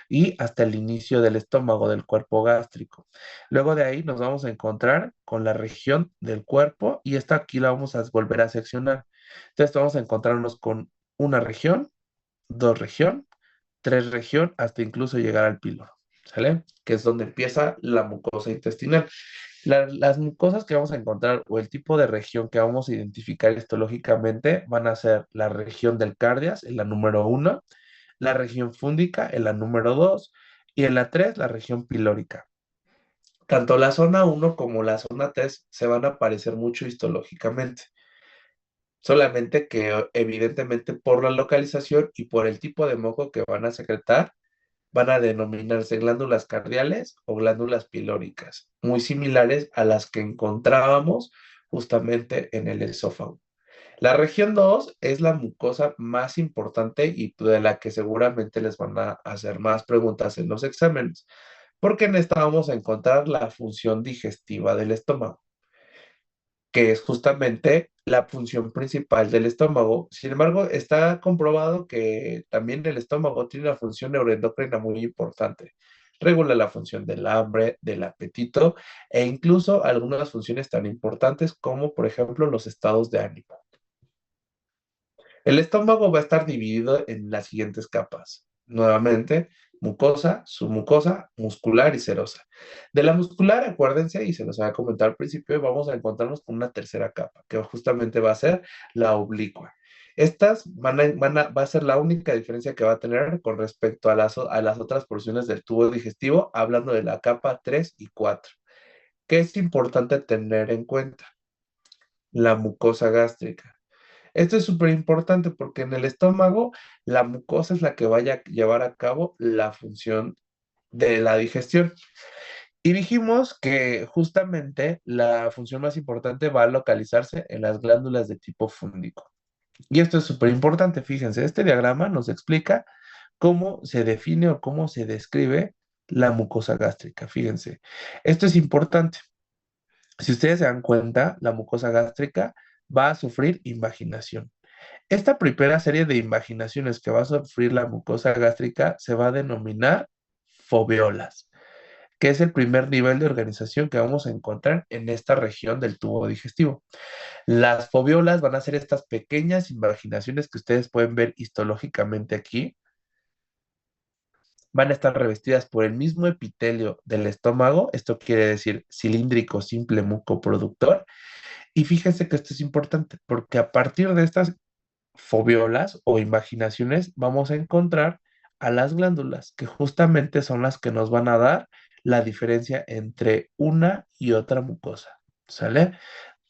y hasta el inicio del estómago, del cuerpo gástrico. Luego de ahí nos vamos a encontrar con la región del cuerpo y esta aquí la vamos a volver a seccionar. Entonces vamos a encontrarnos con una región, dos región, tres región, hasta incluso llegar al píloro, ¿sale? Que es donde empieza la mucosa intestinal. Las mucosas que vamos a encontrar o el tipo de región que vamos a identificar histológicamente van a ser la región del cardias, en la número uno, la región fúndica, en la número dos, y en la tres, la región pilórica. Tanto la zona uno como la zona 3 se van a parecer mucho histológicamente, solamente que evidentemente por la localización y por el tipo de moco que van a secretar, van a denominarse glándulas cardiales o glándulas pilóricas, muy similares a las que encontrábamos justamente en el esófago. La región 2 es la mucosa más importante y de la que seguramente les van a hacer más preguntas en los exámenes, porque en esta vamos a encontrar la función digestiva del estómago, que es justamente la función principal del estómago. Sin embargo, está comprobado que también el estómago tiene una función neuroendocrina muy importante. Regula la función del hambre, del apetito e incluso algunas funciones tan importantes como, por ejemplo, los estados de ánimo. El estómago va a estar dividido en las siguientes capas. Nuevamente, mucosa, submucosa, muscular y serosa. De la muscular, acuérdense, y se los había comentado al principio, vamos a encontrarnos con una tercera capa, que justamente va a ser la oblicua. Estas va a ser la única diferencia que va a tener con respecto a las otras porciones del tubo digestivo, hablando de la capa 3 y 4. ¿Qué es importante tener en cuenta? La mucosa gástrica. Esto es súper importante porque en el estómago la mucosa es la que vaya a llevar a cabo la función de la digestión. Y dijimos que justamente la función más importante va a localizarse en las glándulas de tipo fúndico. Y esto es súper importante, fíjense, este diagrama nos explica cómo se define o cómo se describe la mucosa gástrica. Fíjense, esto es importante. Si ustedes se dan cuenta, la mucosa gástrica va a sufrir invaginación. Esta primera serie de invaginaciones que va a sufrir la mucosa gástrica se va a denominar foveolas, que es el primer nivel de organización que vamos a encontrar en esta región del tubo digestivo. Las foveolas van a ser estas pequeñas invaginaciones que ustedes pueden ver histológicamente aquí. Van a estar revestidas por el mismo epitelio del estómago, esto quiere decir cilíndrico simple mucoproductor. Y fíjense que esto es importante porque a partir de estas foveolas o imaginaciones vamos a encontrar a las glándulas, que justamente son las que nos van a dar la diferencia entre una y otra mucosa, ¿sale?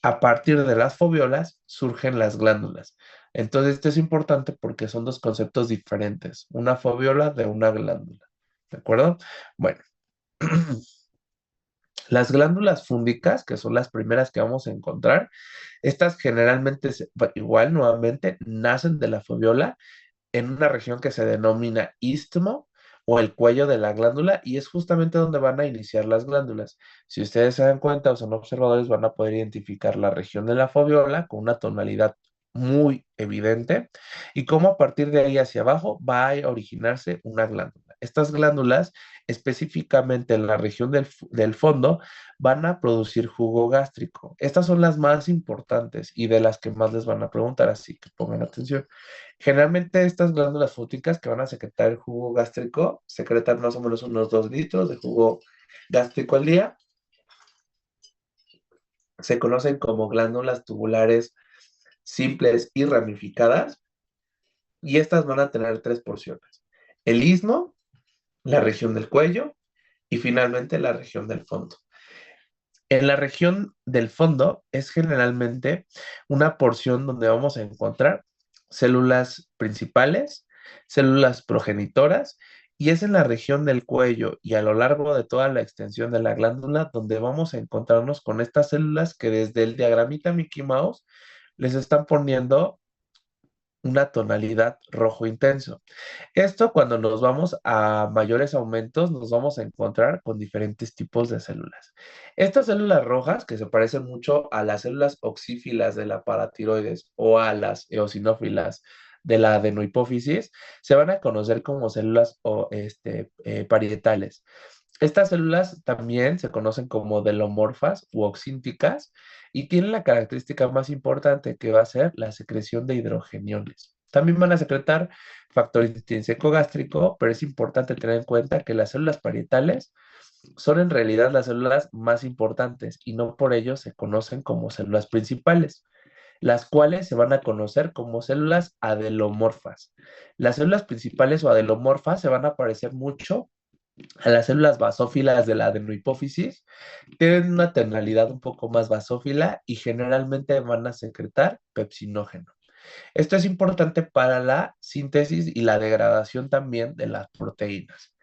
A partir de las foveolas surgen las glándulas. Entonces, esto es importante porque son dos conceptos diferentes, una foveola de una glándula, ¿de acuerdo? Bueno, las glándulas fúndicas, que son las primeras que vamos a encontrar, estas generalmente, igual nuevamente, nacen de la foveola en una región que se denomina istmo o el cuello de la glándula y es justamente donde van a iniciar las glándulas. Si ustedes se dan cuenta o son observadores, van a poder identificar la región de la foveola con una tonalidad muy evidente y cómo a partir de ahí hacia abajo va a originarse una glándula. Estas glándulas, específicamente en la región del fondo, van a producir jugo gástrico. Estas son las más importantes y de las que más les van a preguntar, así que pongan atención. Generalmente estas glándulas fúngicas que van a secretar el jugo gástrico, secretan más o menos unos 2 litros de jugo gástrico al día. Se conocen como glándulas tubulares simples y ramificadas, y estas van a tener 3 porciones. El istmo, la región del cuello y finalmente la región del fondo. En la región del fondo es generalmente una porción donde vamos a encontrar células principales, células progenitoras, y es en la región del cuello y a lo largo de toda la extensión de la glándula donde vamos a encontrarnos con estas células que desde el diagramita Mickey Mouse les están poniendo una tonalidad rojo intenso. Esto cuando nos vamos a mayores aumentos nos vamos a encontrar con diferentes tipos de células. Estas células rojas que se parecen mucho a las células oxífilas de la paratiroides o a las eosinófilas de la adenohipófisis se van a conocer como células parietales. Estas células también se conocen como delomorfas u oxínticas y tienen la característica más importante que va a ser la secreción de hidrogeniones. También van a secretar factor intrínseco gástrico, pero es importante tener en cuenta que las células parietales son en realidad las células más importantes y no por ello se conocen como células principales, las cuales se van a conocer como células adelomorfas. Las células principales o adelomorfas se van a parecer mucho a las células basófilas de la adenohipófisis, tienen una tonalidad un poco más basófila y generalmente van a secretar pepsinógeno. Esto es importante para la síntesis y la degradación también de las proteínas.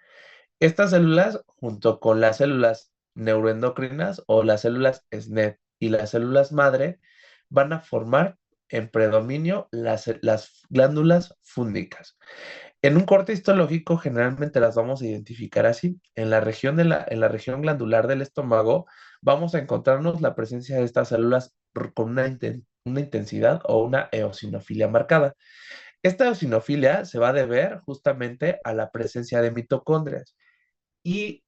Estas células, junto con las células neuroendocrinas o las células SNET y las células madre, van a formar en predominio las glándulas fúndicas. En un corte histológico generalmente las vamos a identificar así. En la región glandular del estómago vamos a encontrarnos la presencia de estas células con una intensidad o una eosinofilia marcada. Esta eosinofilia se va a deber justamente a la presencia de mitocondrias. Y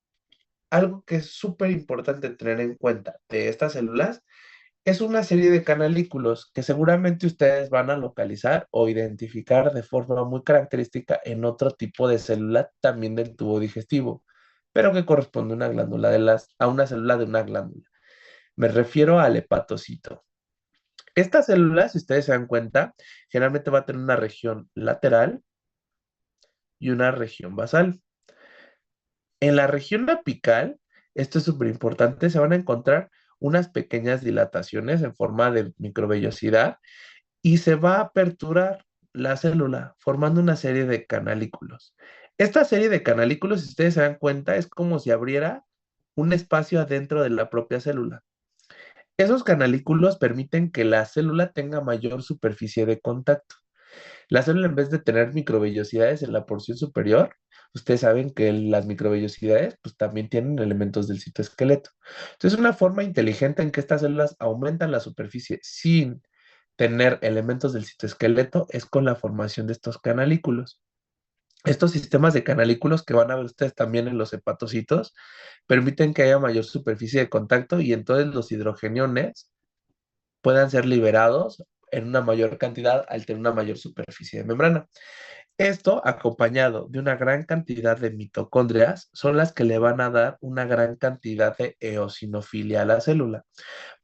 algo que es súper importante tener en cuenta de estas células es una serie de canalículos que seguramente ustedes van a localizar o identificar de forma muy característica en otro tipo de célula también del tubo digestivo, pero que corresponde a una glándula a una célula de una glándula. Me refiero al hepatocito. Esta célula, si ustedes se dan cuenta, generalmente va a tener una región lateral y una región basal. En la región apical, esto es súper importante, se van a encontrar unas pequeñas dilataciones en forma de microvellosidad y se va a aperturar la célula formando una serie de canalículos. Esta serie de canalículos, si ustedes se dan cuenta, es como si abriera un espacio adentro de la propia célula. Esos canalículos permiten que la célula tenga mayor superficie de contacto. La célula, en vez de tener microvellosidades en la porción superior, ustedes saben que las microvellosidades pues, también tienen elementos del citoesqueleto. Entonces, una forma inteligente en que estas células aumentan la superficie sin tener elementos del citoesqueleto es con la formación de estos canalículos. Estos sistemas de canalículos que van a ver ustedes también en los hepatocitos permiten que haya mayor superficie de contacto y entonces los hidrogeniones puedan ser liberados en una mayor cantidad al tener una mayor superficie de membrana. Esto, acompañado de una gran cantidad de mitocondrias, son las que le van a dar una gran cantidad de eosinofilia a la célula.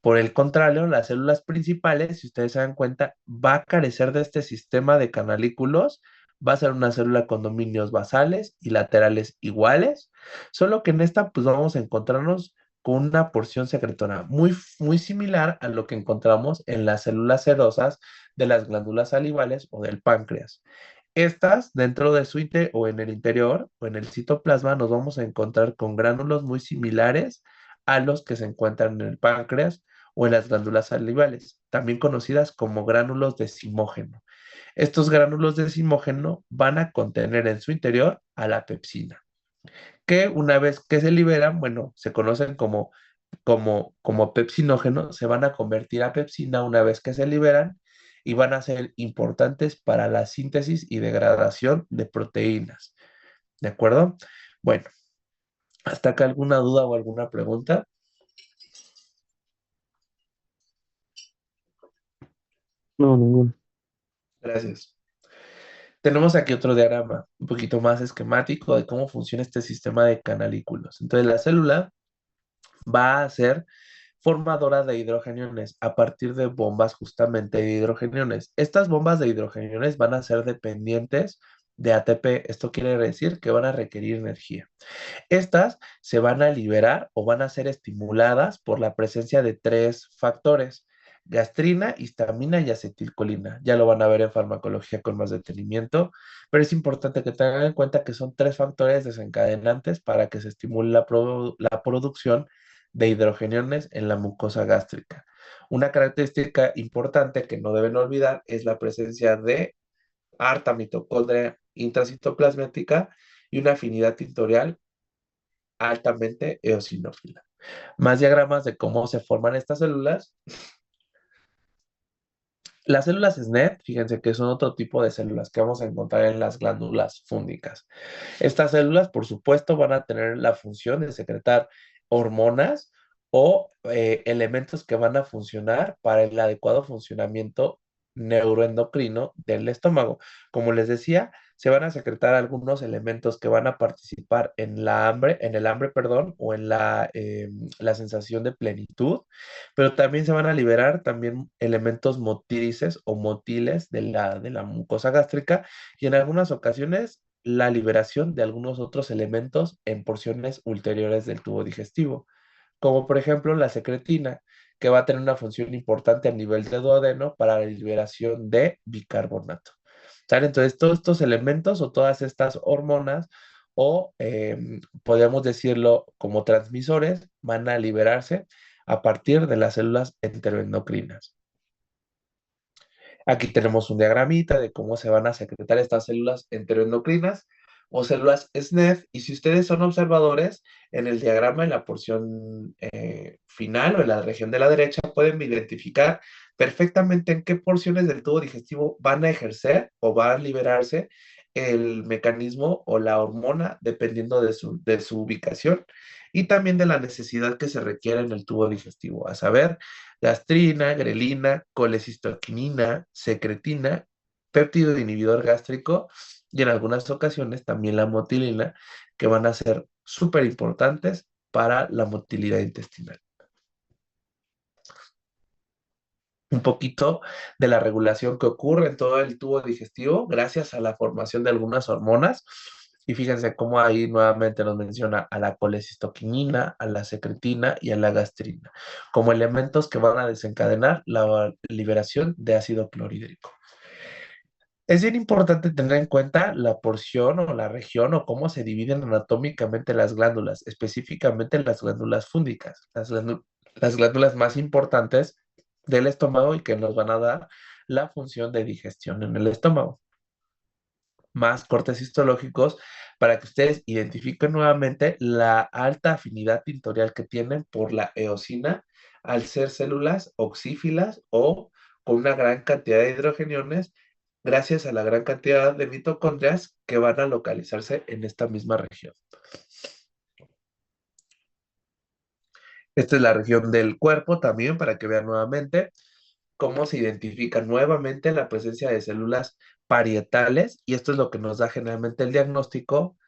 Por el contrario, las células principales, si ustedes se dan cuenta, va a carecer de este sistema de canalículos, va a ser una célula con dominios basales y laterales iguales, solo que en esta pues vamos a encontrarnos con una porción secretora muy similar a lo que encontramos en las células serosas de las glándulas salivales o del páncreas. Estas, dentro de su o en el interior o en el citoplasma, nos vamos a encontrar con gránulos muy similares a los que se encuentran en el páncreas o en las glándulas salivales, también conocidas como gránulos de zimógeno. Estos gránulos de zimógeno van a contener en su interior a la pepsina, que una vez que se liberan, bueno, se conocen como pepsinógeno, se van a convertir a pepsina una vez que se liberan y van a ser importantes para la síntesis y degradación de proteínas. ¿De acuerdo? Bueno, ¿hasta acá alguna duda o alguna pregunta? No, ninguno. Gracias. Tenemos aquí otro diagrama un poquito más esquemático de cómo funciona este sistema de canalículos. Entonces, la célula va a ser formadora de hidrogeniones a partir de bombas justamente de hidrogeniones. Estas bombas de hidrogeniones van a ser dependientes de ATP. Esto quiere decir que van a requerir energía. Estas se van a liberar o van a ser estimuladas por la presencia de tres factores: gastrina, histamina y acetilcolina. Ya lo van a ver en farmacología con más detenimiento, pero es importante que tengan en cuenta que son tres factores desencadenantes para que se estimule la producción de hidrogeniones en la mucosa gástrica. Una característica importante que no deben olvidar es la presencia de harta mitocondria intracitoplasmática y una afinidad tintorial altamente eosinófila. Más diagramas de cómo se forman estas células. Las células SNET, fíjense que son otro tipo de células que vamos a encontrar en las glándulas fúngicas. Estas células, por supuesto, van a tener la función de secretar hormonas o elementos que van a funcionar para el adecuado funcionamiento neuroendocrino del estómago. Como les decía, se van a secretar algunos elementos que van a participar en el hambre, perdón, o en la sensación de plenitud, pero también se van a liberar también elementos motrices o motiles de la mucosa gástrica y en algunas ocasiones la liberación de algunos otros elementos en porciones ulteriores del tubo digestivo, como por ejemplo la secretina, que va a tener una función importante a nivel de duodeno para la liberación de bicarbonato. ¿Sale? Entonces, todos estos elementos o todas estas hormonas o podemos decirlo como transmisores van a liberarse a partir de las células enteroendocrinas. Aquí tenemos un diagramita de cómo se van a secretar estas células enteroendocrinas o células SNED. Y si ustedes son observadores, en el diagrama, en la porción final o en la región de la derecha, pueden identificar perfectamente en qué porciones del tubo digestivo van a ejercer o van a liberarse el mecanismo o la hormona, dependiendo de su ubicación y también de la necesidad que se requiere en el tubo digestivo, a saber, gastrina, grelina, colecistoquinina, secretina, péptido inhibidor gástrico y en algunas ocasiones también la motilina, que van a ser súper importantes para la motilidad intestinal. Un poquito de la regulación que ocurre en todo el tubo digestivo gracias a la formación de algunas hormonas. Y fíjense cómo ahí nuevamente nos menciona a la colecistoquinina, a la secretina y a la gastrina, como elementos que van a desencadenar la liberación de ácido clorhídrico. Es bien importante tener en cuenta la porción o la región o cómo se dividen anatómicamente las glándulas, específicamente las glándulas fúngicas, las glándulas más importantes del estómago y que nos van a dar la función de digestión en el estómago. Más cortes histológicos para que ustedes identifiquen nuevamente la alta afinidad tintorial que tienen por la eosina al ser células oxífilas o con una gran cantidad de hidrogeniones gracias a la gran cantidad de mitocondrias que van a localizarse en esta misma región. Esta es la región del cuerpo también para que vean nuevamente cómo se identifica nuevamente la presencia de células parietales y esto es lo que nos da generalmente el diagnóstico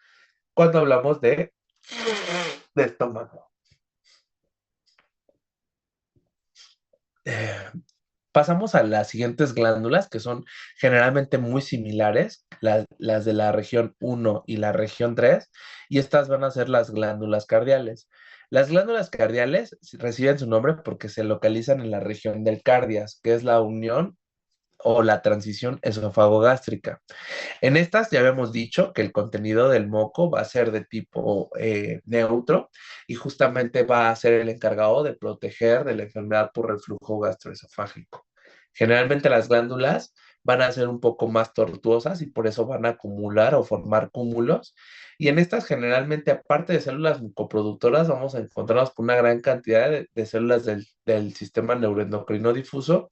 cuando hablamos de estómago. Eh, Pasamos a las siguientes glándulas que son generalmente muy similares, las de la región 1 y la región 3, y estas van a ser las glándulas cardiales. Las glándulas cardiales reciben su nombre porque se localizan en la región del cardias, que es la unión o la transición esofagogástrica. En estas ya habíamos dicho que el contenido del moco va a ser de tipo neutro y justamente va a ser el encargado de proteger de la enfermedad por reflujo gastroesofágico. Generalmente las glándulas van a ser un poco más tortuosas y por eso van a acumular o formar cúmulos. Y en estas generalmente, aparte de células mucoproductoras, vamos a encontrarnos con una gran cantidad de células del sistema neuroendocrino difuso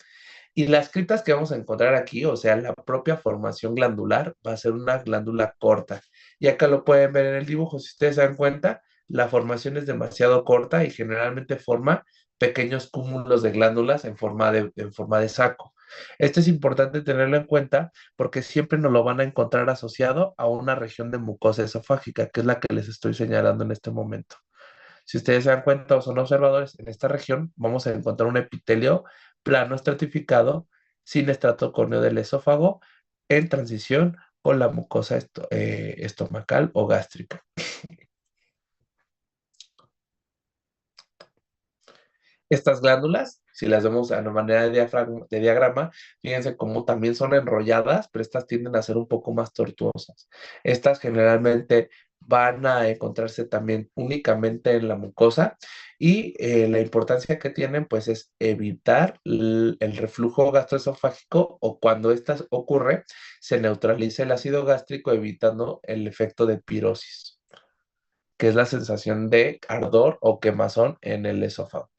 y las criptas que vamos a encontrar aquí, o sea, la propia formación glandular, va a ser una glándula corta. Y acá lo pueden ver en el dibujo. Si ustedes se dan cuenta, la formación es demasiado corta y generalmente forma pequeños cúmulos de glándulas en forma de saco. Esto es importante tenerlo en cuenta porque siempre nos lo van a encontrar asociado a una región de mucosa esofágica, que es la que les estoy señalando en este momento. Si ustedes se dan cuenta o son observadores, en esta región vamos a encontrar un epitelio plano estratificado sin estrato córneo del esófago en transición con la mucosa estomacal o gástrica. Estas glándulas, si las vemos a la manera de diagrama, fíjense cómo también son enrolladas, pero estas tienden a ser un poco más tortuosas. Estas generalmente van a encontrarse también únicamente en la mucosa y la importancia que tienen pues es evitar el reflujo gastroesofágico o cuando estas ocurre se neutraliza el ácido gástrico evitando el efecto de pirosis, que es la sensación de ardor o quemazón en el esófago.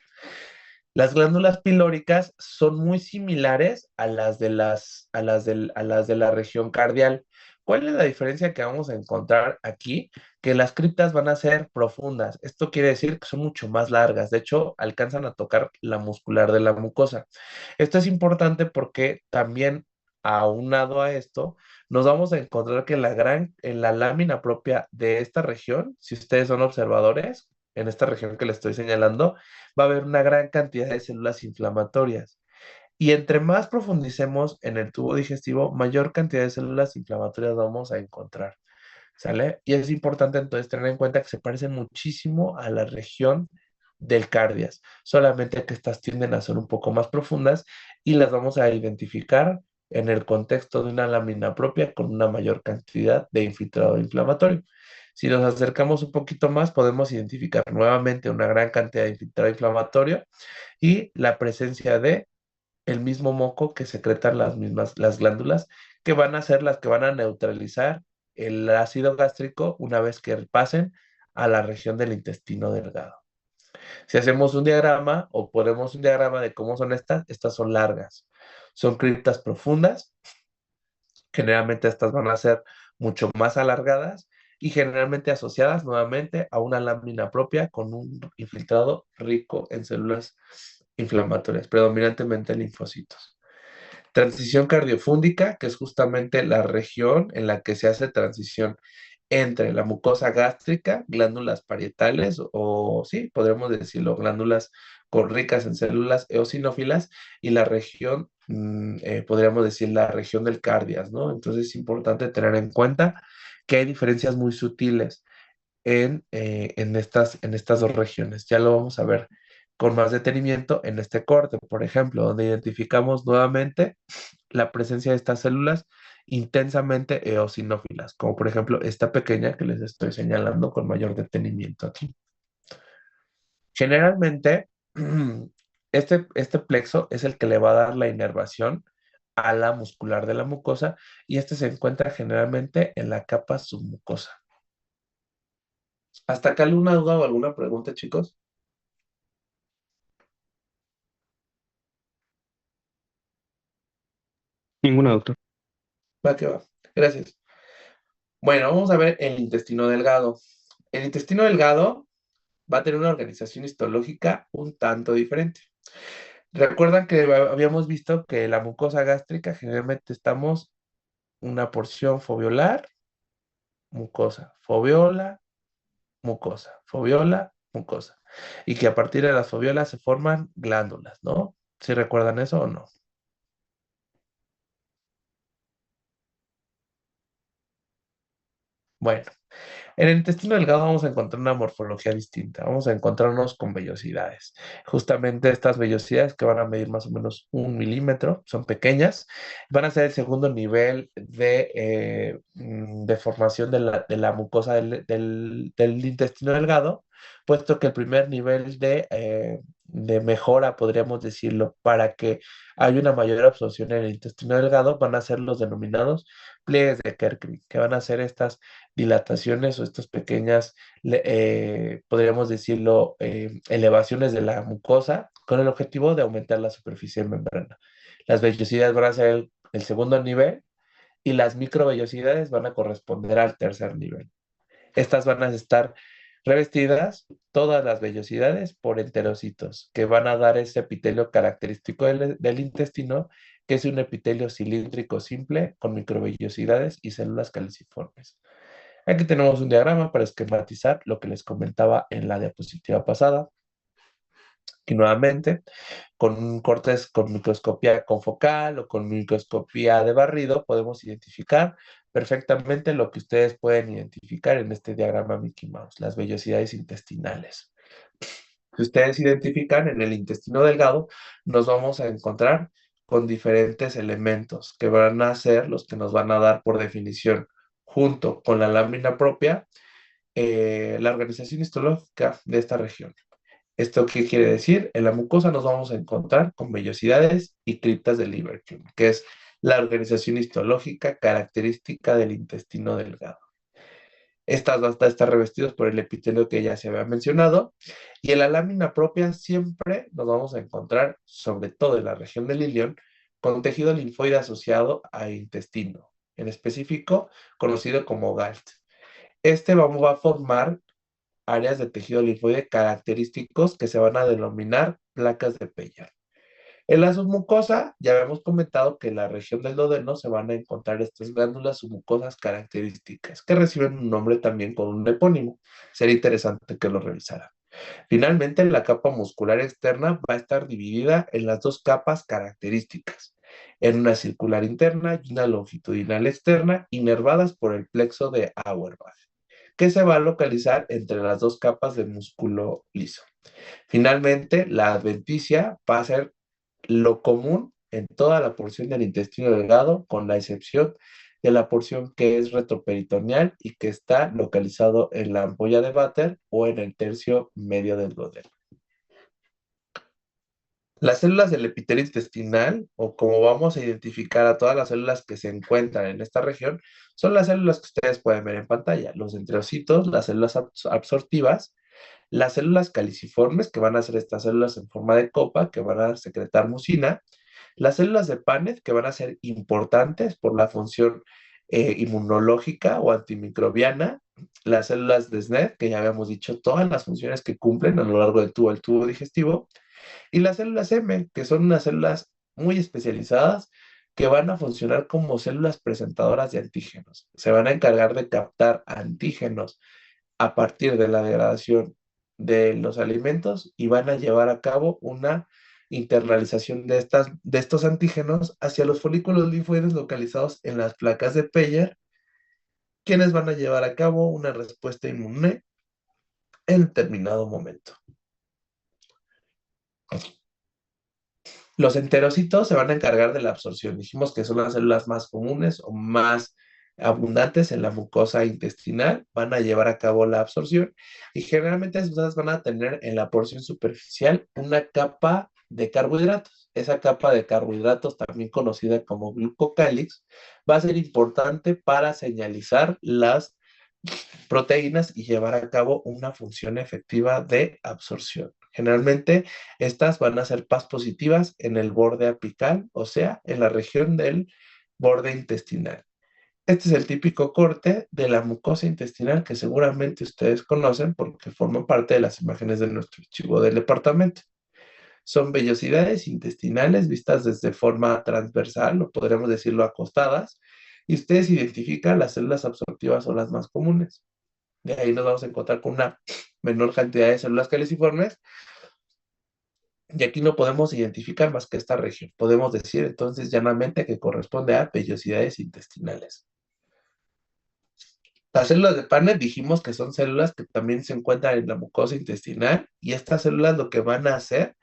Las glándulas pilóricas son muy similares a las de la región cardial. ¿Cuál es la diferencia que vamos a encontrar aquí? Que las criptas van a ser profundas. Esto quiere decir que son mucho más largas. De hecho, alcanzan a tocar la muscular de la mucosa. Esto es importante porque también, aunado a esto, nos vamos a encontrar que en la lámina propia de esta región, si ustedes son observadores, en esta región que les estoy señalando, va a haber una gran cantidad de células inflamatorias. Y entre más profundicemos en el tubo digestivo, mayor cantidad de células inflamatorias vamos a encontrar. ¿Sale? Y es importante entonces tener en cuenta que se parecen muchísimo a la región del cardias, solamente que estas tienden a ser un poco más profundas y las vamos a identificar en el contexto de una lámina propia con una mayor cantidad de infiltrado inflamatorio. Si nos acercamos un poquito más, podemos identificar nuevamente una gran cantidad de infiltrado inflamatorio y la presencia de el mismo moco que secretan las glándulas, que van a ser las que van a neutralizar el ácido gástrico una vez que pasen a la región del intestino delgado. Si hacemos un diagrama o ponemos un diagrama de cómo son estas son largas. Son criptas profundas, generalmente estas van a ser mucho más alargadas y generalmente asociadas nuevamente a una lámina propia con un infiltrado rico en células inflamatorias, predominantemente linfocitos. Transición cardiofúndica, que es justamente la región en la que se hace transición entre la mucosa gástrica, glándulas parietales o sí, podremos decirlo, glándulas ricas en células eosinófilas y la región, podríamos decir la región del cardias, ¿no? Entonces es importante tener en cuenta que hay diferencias muy sutiles en estas dos regiones. Ya lo vamos a ver con más detenimiento en este corte, por ejemplo, donde identificamos nuevamente la presencia de estas células intensamente eosinófilas, como por ejemplo esta pequeña que les estoy señalando con mayor detenimiento aquí. Generalmente, este plexo es el que le va a dar la inervación a la muscular de la mucosa y este se encuentra generalmente en la capa submucosa. ¿Hasta acá alguna duda o alguna pregunta, chicos? Ninguna, doctor. Va que va. Gracias. Bueno, vamos a ver el intestino delgado. El intestino delgado va a tener una organización histológica un tanto diferente. Recuerdan que habíamos visto que la mucosa gástrica generalmente estamos una porción foveolar, mucosa, foviola, mucosa. Y que a partir de las foviolas se forman glándulas, ¿no? ¿Sí recuerdan eso o no? Bueno, en el intestino delgado vamos a encontrar una morfología distinta, vamos a encontrarnos con vellosidades. Justamente estas vellosidades que van a medir más o menos 1 milímetro, son pequeñas, van a ser el segundo nivel de formación de la mucosa del intestino delgado, puesto que el primer nivel de mejora, podríamos decirlo, para que haya una mayor absorción en el intestino delgado, van a ser los denominados pliegues de Kerkring, que van a ser estas dilataciones o estas pequeñas, podríamos decirlo, elevaciones de la mucosa con el objetivo de aumentar la superficie de membrana. Las vellosidades van a ser el segundo nivel y las microvellosidades van a corresponder al tercer nivel. Estas van a estar revestidas, todas las vellosidades, por enterocitos, que van a dar ese epitelio característico del intestino, que es un epitelio cilíndrico simple con microvellosidades y células caliciformes. Aquí tenemos un diagrama para esquematizar lo que les comentaba en la diapositiva pasada. Y nuevamente, con un cortes con microscopía confocal o con microscopía de barrido, podemos identificar perfectamente lo que ustedes pueden identificar en este diagrama Mickey Mouse, las vellosidades intestinales. Si ustedes identifican en el intestino delgado, nos vamos a encontrar con diferentes elementos que van a ser los que nos van a dar por definición, junto con la lámina propia, la organización histológica de esta región. ¿Esto qué quiere decir? En la mucosa nos vamos a encontrar con vellosidades y criptas de Lieberkühn, que es la organización histológica característica del intestino delgado. Estas van a estar revestidas por el epitelio que ya se había mencionado, y en la lámina propia siempre nos vamos a encontrar, sobre todo en la región del ilion, con tejido linfoide asociado al intestino, en específico conocido como GALT. Va a formar áreas de tejido linfoide característicos que se van a denominar placas de Peyer. En la submucosa, ya habíamos comentado que en la región del duodeno se van a encontrar estas glándulas submucosas características, que reciben un nombre también con un epónimo. Sería interesante que lo revisaran. Finalmente, la capa muscular externa va a estar dividida en las dos capas características, en una circular interna y una longitudinal externa, inervadas por el plexo de Auerbach, que se va a localizar entre las dos capas de músculo liso. Finalmente, la adventicia va a ser lo común en toda la porción del intestino delgado, con la excepción de la porción que es retroperitoneal y que está localizado en la ampolla de Vater o en el tercio medio del duodeno. Las células del epitelio intestinal, o como vamos a identificar a todas las células que se encuentran en esta región, son las células que ustedes pueden ver en pantalla, los enterocitos, las células absortivas, las células caliciformes, que van a ser estas células en forma de copa, que van a secretar mucina, las células de Paneth, que van a ser importantes por la función inmunológica o antimicrobiana, las células de SNED, que ya habíamos dicho todas las funciones que cumplen a lo largo de todo el tubo digestivo, y las células M, que son unas células muy especializadas que van a funcionar como células presentadoras de antígenos. Se van a encargar de captar antígenos a partir de la degradación de los alimentos y van a llevar a cabo una internalización de estos antígenos hacia los folículos linfoides localizados en las placas de Peyer, quienes van a llevar a cabo una respuesta inmune en determinado momento. Los enterocitos se van a encargar de la absorción. Dijimos que son las células más comunes o más abundantes en la mucosa intestinal, van a llevar a cabo la absorción y generalmente estas van a tener en la porción superficial una capa de carbohidratos. Esa capa de carbohidratos, también conocida como glucocálix, va a ser importante para señalizar las proteínas y llevar a cabo una función efectiva de absorción. Generalmente estas van a ser paz positivas en el borde apical, o sea, en la región del borde intestinal. Este es el típico corte de la mucosa intestinal que seguramente ustedes conocen porque forman parte de las imágenes de nuestro archivo del departamento. Son vellosidades intestinales vistas desde forma transversal, o podríamos decirlo acostadas, y ustedes identifican las células absortivas o las más comunes. De ahí nos vamos a encontrar con una menor cantidad de células caliciformes, y aquí no podemos identificar más que esta región. Podemos decir entonces llanamente que corresponde a vellosidades intestinales. Las células de Paneth dijimos que son células que también se encuentran en la mucosa intestinal, y estas células lo que van a hacer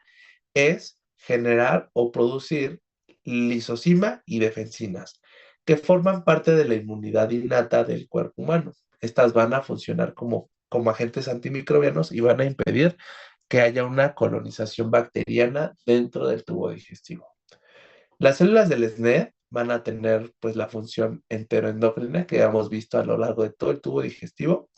es generar o producir lisozima y defensinas, que forman parte de la inmunidad innata del cuerpo humano. Estas van a funcionar como agentes antimicrobianos y van a impedir que haya una colonización bacteriana dentro del tubo digestivo. Las células del SNED van a tener pues la función enteroendocrina que hemos visto a lo largo de todo el tubo digestivo,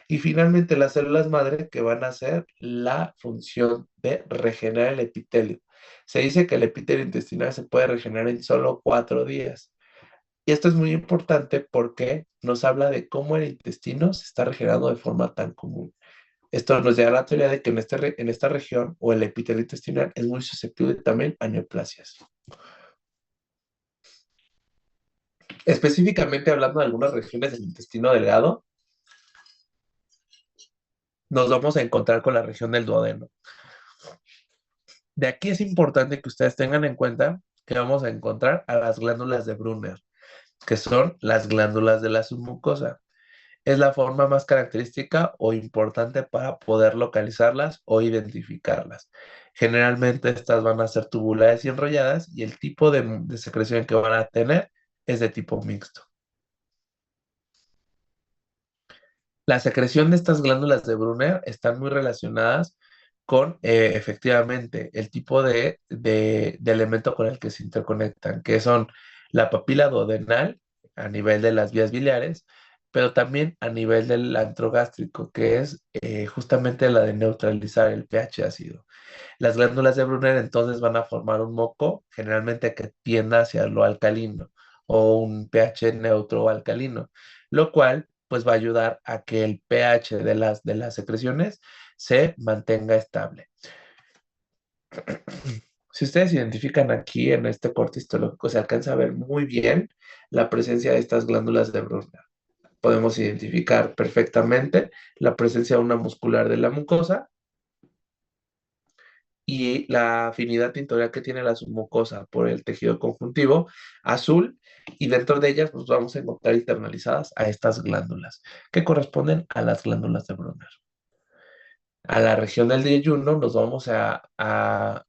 y finalmente las células madre que van a hacer la función de regenerar el epitelio. Se dice que el epitelio intestinal se puede regenerar en solo 4 días. Y esto es muy importante porque nos habla de cómo el intestino se está regenerando de forma tan común. Esto nos da la teoría de que en esta región o el epitelio intestinal es muy susceptible también a neoplasias. Específicamente hablando de algunas regiones del intestino delgado, nos vamos a encontrar con la región del duodeno. De aquí es importante que ustedes tengan en cuenta que vamos a encontrar a las glándulas de Brunner, que son las glándulas de la submucosa. Es la forma más característica o importante para poder localizarlas o identificarlas. Generalmente estas van a ser tubulares y enrolladas, y el tipo de secreción que van a tener es de tipo mixto. La secreción de estas glándulas de Brunner están muy relacionadas con efectivamente el tipo de elemento con el que se interconectan, que son la papila duodenal a nivel de las vías biliares, pero también a nivel del antrogástrico, que es justamente la de neutralizar el pH ácido. Las glándulas de Brunner entonces van a formar un moco generalmente que tienda hacia lo alcalino o un pH neutro o alcalino, lo cual pues va a ayudar a que el pH de las secreciones se mantenga estable. Si ustedes identifican aquí en este corte histológico, se alcanza a ver muy bien la presencia de estas glándulas de Brunner. Podemos identificar perfectamente la presencia de una muscular de la mucosa y la afinidad tintorial que tiene la submucosa por el tejido conjuntivo azul, y dentro de ellas pues vamos a encontrar internalizadas a estas glándulas que corresponden a las glándulas de Brunner. A la región del yeyuno nos vamos a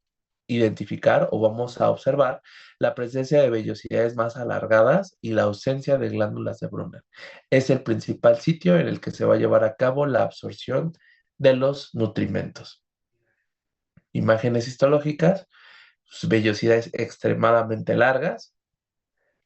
identificar o vamos a observar la presencia de vellosidades más alargadas y la ausencia de glándulas de Brunner. Es el principal sitio en el que se va a llevar a cabo la absorción de los nutrimentos. Imágenes histológicas, vellosidades extremadamente largas,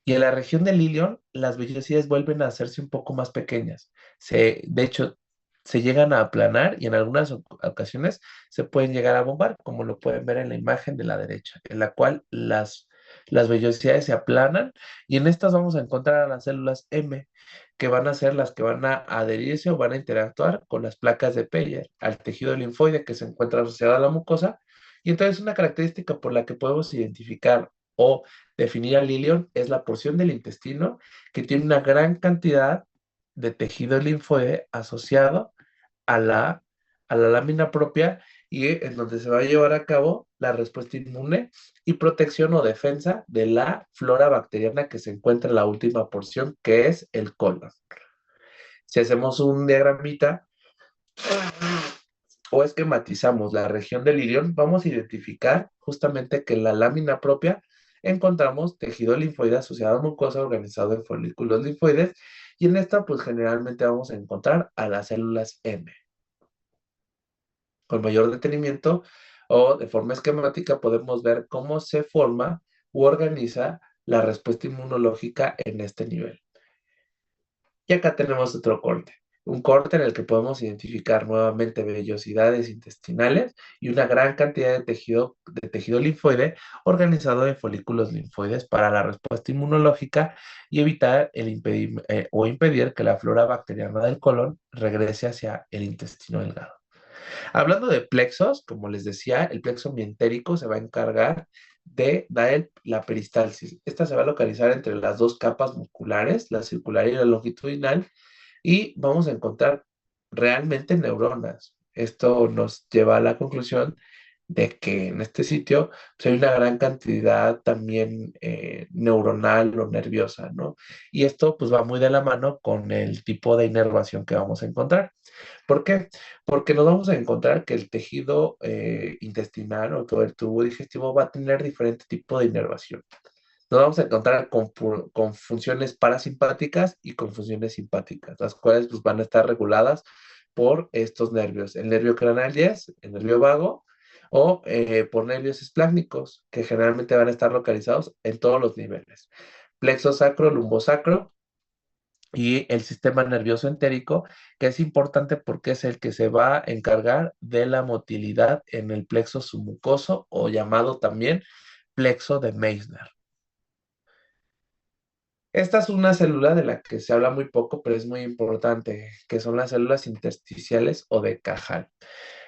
y en la región del ilion las vellosidades vuelven a hacerse un poco más pequeñas. De hecho, se llegan a aplanar y en algunas ocasiones se pueden llegar a bombar, como lo pueden ver en la imagen de la derecha, en la cual las vellosidades se aplanan, y en estas vamos a encontrar a las células M, que van a ser las que van a adherirse o van a interactuar con las placas de Peyer, al tejido linfoide que se encuentra asociado a la mucosa. Y entonces una característica por la que podemos identificar o definir al ilion es la porción del intestino que tiene una gran cantidad de tejido linfoide asociado a la lámina propia, y en donde se va a llevar a cabo la respuesta inmune y protección o defensa de la flora bacteriana que se encuentra en la última porción, que es el colon. Si hacemos un diagramita, o esquematizamos la región del ilion, vamos a identificar justamente que en la lámina propia encontramos tejido linfoide asociado a mucosa organizado en folículos linfoides y en esta pues generalmente vamos a encontrar a las células M. Con mayor detenimiento o de forma esquemática podemos ver cómo se forma u organiza la respuesta inmunológica en este nivel. Y acá tenemos otro corte, un corte en el que podemos identificar nuevamente vellosidades intestinales y una gran cantidad de tejido linfoide organizado en folículos linfoides para la respuesta inmunológica y evitar o impedir que la flora bacteriana del colon regrese hacia el intestino delgado. Hablando de plexos, como les decía, el plexo mientérico se va a encargar de dar la peristalsis. Esta se va a localizar entre las dos capas musculares, la circular y la longitudinal, y vamos a encontrar realmente neuronas. Esto nos lleva a la conclusión de que en este sitio pues, hay una gran cantidad también neuronal o nerviosa, ¿no? Y esto pues va muy de la mano con el tipo de inervación que vamos a encontrar. ¿Por qué? Porque nos vamos a encontrar que el tejido intestinal o todo el tubo digestivo va a tener diferente tipo de inervación. Nos vamos a encontrar con funciones parasimpáticas y con funciones simpáticas, las cuales pues, van a estar reguladas por estos nervios, el nervio craneal 10, el nervio vago, o por nervios esplácnicos, que generalmente van a estar localizados en todos los niveles. Plexo sacro, lumbosacro, y el sistema nervioso entérico, que es importante porque es el que se va a encargar de la motilidad en el plexo submucoso o llamado también plexo de Meissner. Esta es una célula de la que se habla muy poco, pero es muy importante, que son las células intersticiales o de Cajal.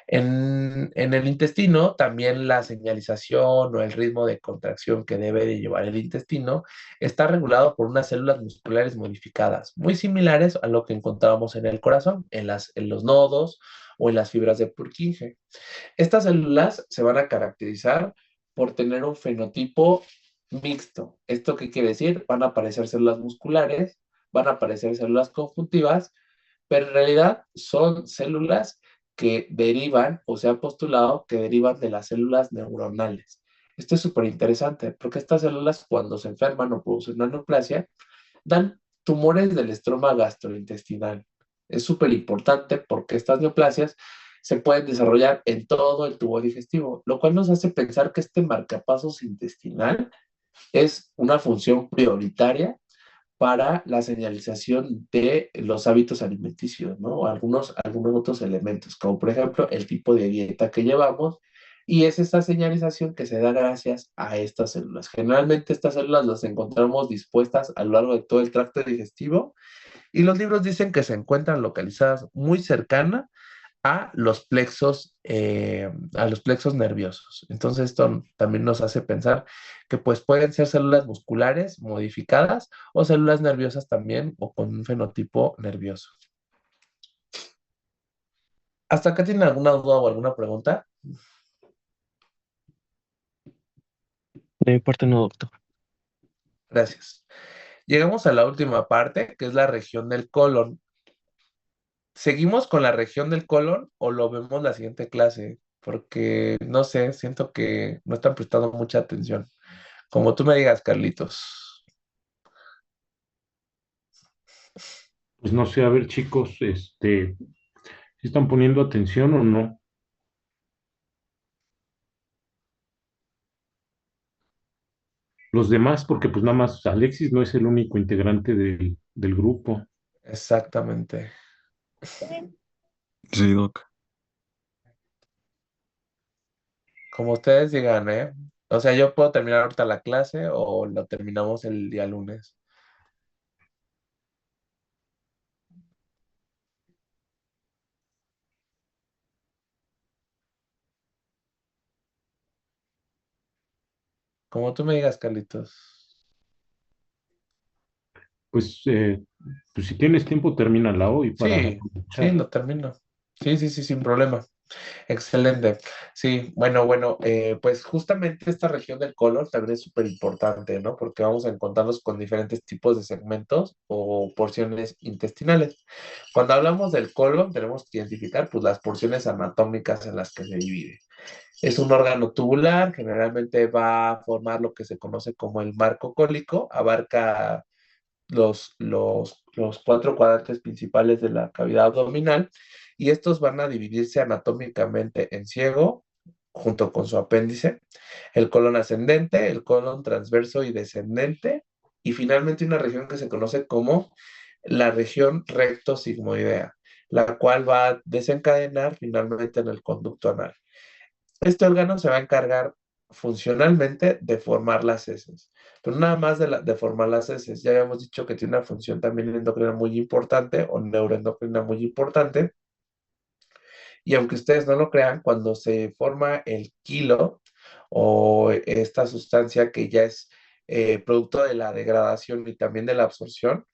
En el intestino, también la señalización o el ritmo de contracción que debe de llevar el intestino está regulado por unas células musculares modificadas, muy similares a lo que encontrábamos en el corazón, en los nodos o en las fibras de Purkinje. Estas células se van a caracterizar por tener un fenotipo mixto. ¿Esto qué quiere decir? Van a aparecer células musculares, van a aparecer células conjuntivas, pero en realidad son células que derivan, o se ha postulado que derivan de las células neuronales. Esto es súper interesante, porque estas células cuando se enferman o producen una neoplasia, dan tumores del estroma gastrointestinal. Es súper importante porque estas neoplasias se pueden desarrollar en todo el tubo digestivo, lo cual nos hace pensar que este marcapasos intestinal es una función prioritaria para la señalización de los hábitos alimenticios, ¿no? O algunos otros elementos, como por ejemplo el tipo de dieta que llevamos, y es esta señalización que se da gracias a estas células. Generalmente estas células las encontramos dispuestas a lo largo de todo el tracto digestivo, y los libros dicen que se encuentran localizadas muy cercana a los plexos nerviosos. Entonces esto también nos hace pensar que pues pueden ser células musculares modificadas o células nerviosas también o con un fenotipo nervioso. ¿Hasta acá tienen alguna duda o alguna pregunta? De mi parte no, doctor. Gracias. Llegamos a la última parte, que es la región del colon. ¿Seguimos con la región del colon o lo vemos la siguiente clase? Porque no sé, siento que no están prestando mucha atención. Como tú me digas, Carlitos. Pues no sé, a ver, chicos, ¿si están poniendo atención o no? Los demás, porque pues nada más Alexis no es el único integrante del grupo. Exactamente. Sí. Sí, doc. Como ustedes digan, ¿eh? O sea, yo puedo terminar ahorita la clase o lo terminamos el día lunes. Como tú me digas, Carlitos. Pues, pues si tienes tiempo, termínala hoy para Sí, sí, aprovechar. lo termino. Sí, sí, sí, sin problema. Excelente. Sí, bueno, pues justamente esta región del colon también es súper importante, ¿no? Porque vamos a encontrarnos con diferentes tipos de segmentos o porciones intestinales. Cuando hablamos del colon, tenemos que identificar, pues, las porciones anatómicas en las que se divide. Es un órgano tubular, generalmente va a formar lo que se conoce como el marco cólico, abarca los cuatro cuadrantes principales de la cavidad abdominal y estos van a dividirse anatómicamente en ciego junto con su apéndice, el colon ascendente, el colon transverso y descendente y finalmente una región que se conoce como la región recto-sigmoidea, la cual va a desencadenar finalmente en el conducto anal. Este órgano se va a encargar funcionalmente de formar las heces, pero nada más de formar las heces. Ya habíamos dicho que tiene una función también endocrina muy importante o neuroendocrina muy importante. Y aunque ustedes no lo crean, cuando se forma el quilo o esta sustancia que ya es producto de la degradación y también de la absorción,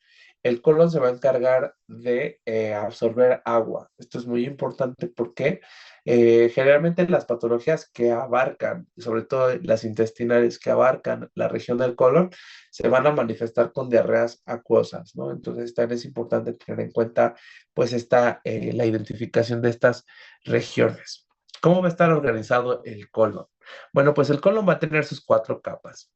el colon se va a encargar de absorber agua. Esto es muy importante porque generalmente las patologías que abarcan, sobre todo las intestinales que abarcan la región del colon, se van a manifestar con diarreas acuosas, ¿no? Entonces también es importante tener en cuenta pues la identificación de estas regiones. ¿Cómo va a estar organizado el colon? Bueno, pues el colon va a tener sus cuatro capas.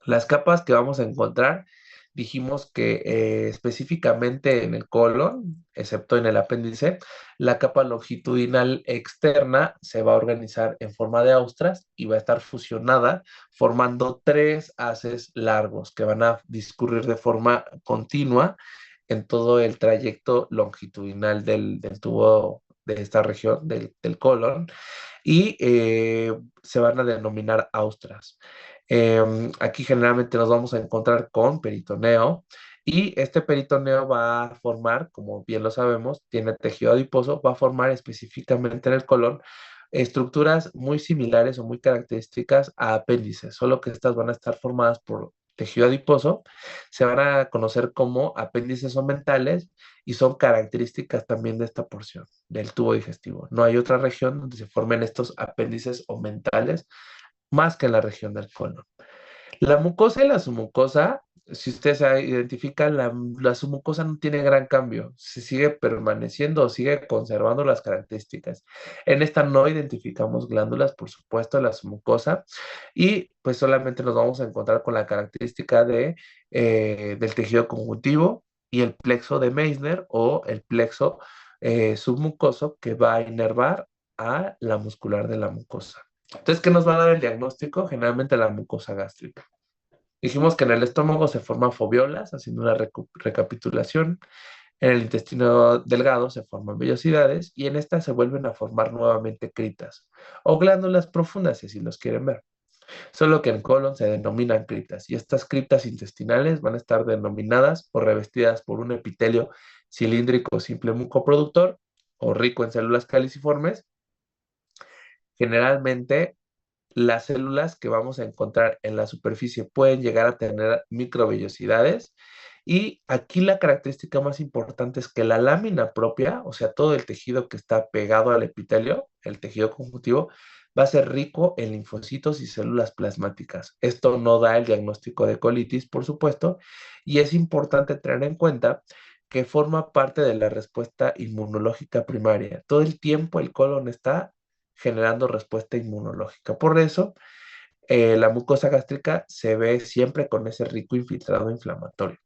Las capas que vamos a encontrar, dijimos que específicamente en el colon, excepto en el apéndice, la capa longitudinal externa se va a organizar en forma de austras y va a estar fusionada formando tres haces largos que van a discurrir de forma continua en todo el trayecto longitudinal del tubo de esta región del colon y se van a denominar austras. Aquí generalmente nos vamos a encontrar con peritoneo y este peritoneo va a formar, como bien lo sabemos, tiene tejido adiposo, va a formar específicamente en el colon estructuras muy similares o muy características a apéndices, solo que estas van a estar formadas por tejido adiposo, se van a conocer como apéndices omentales y son características también de esta porción del tubo digestivo. No hay otra región donde se formen estos apéndices omentales más que en la región del colon. La mucosa y la submucosa, si ustedes se identifican, la submucosa no tiene gran cambio, se sigue permaneciendo o sigue conservando las características. En esta no identificamos glándulas, por supuesto, la submucosa, y pues solamente nos vamos a encontrar con la característica del tejido conjuntivo y el plexo de Meissner o el plexo submucoso que va a inervar a la muscular de la mucosa. Entonces, ¿qué nos va a dar el diagnóstico? Generalmente la mucosa gástrica. Dijimos que en el estómago se forman foviolas, haciendo una recapitulación. En el intestino delgado se forman vellosidades y en estas se vuelven a formar nuevamente criptas o glándulas profundas, si así los quieren ver. Solo que en colon se denominan criptas y estas criptas intestinales van a estar denominadas o revestidas por un epitelio cilíndrico simple mucoproductor o rico en células caliciformes. Generalmente las células que vamos a encontrar en la superficie pueden llegar a tener microvellosidades y aquí la característica más importante es que la lámina propia, o sea, todo el tejido que está pegado al epitelio, el tejido conjuntivo, va a ser rico en linfocitos y células plasmáticas. Esto no da el diagnóstico de colitis, por supuesto, y es importante tener en cuenta que forma parte de la respuesta inmunológica primaria. Todo el tiempo el colon está generando respuesta inmunológica. Por eso, la mucosa gástrica se ve siempre con ese rico infiltrado inflamatorio.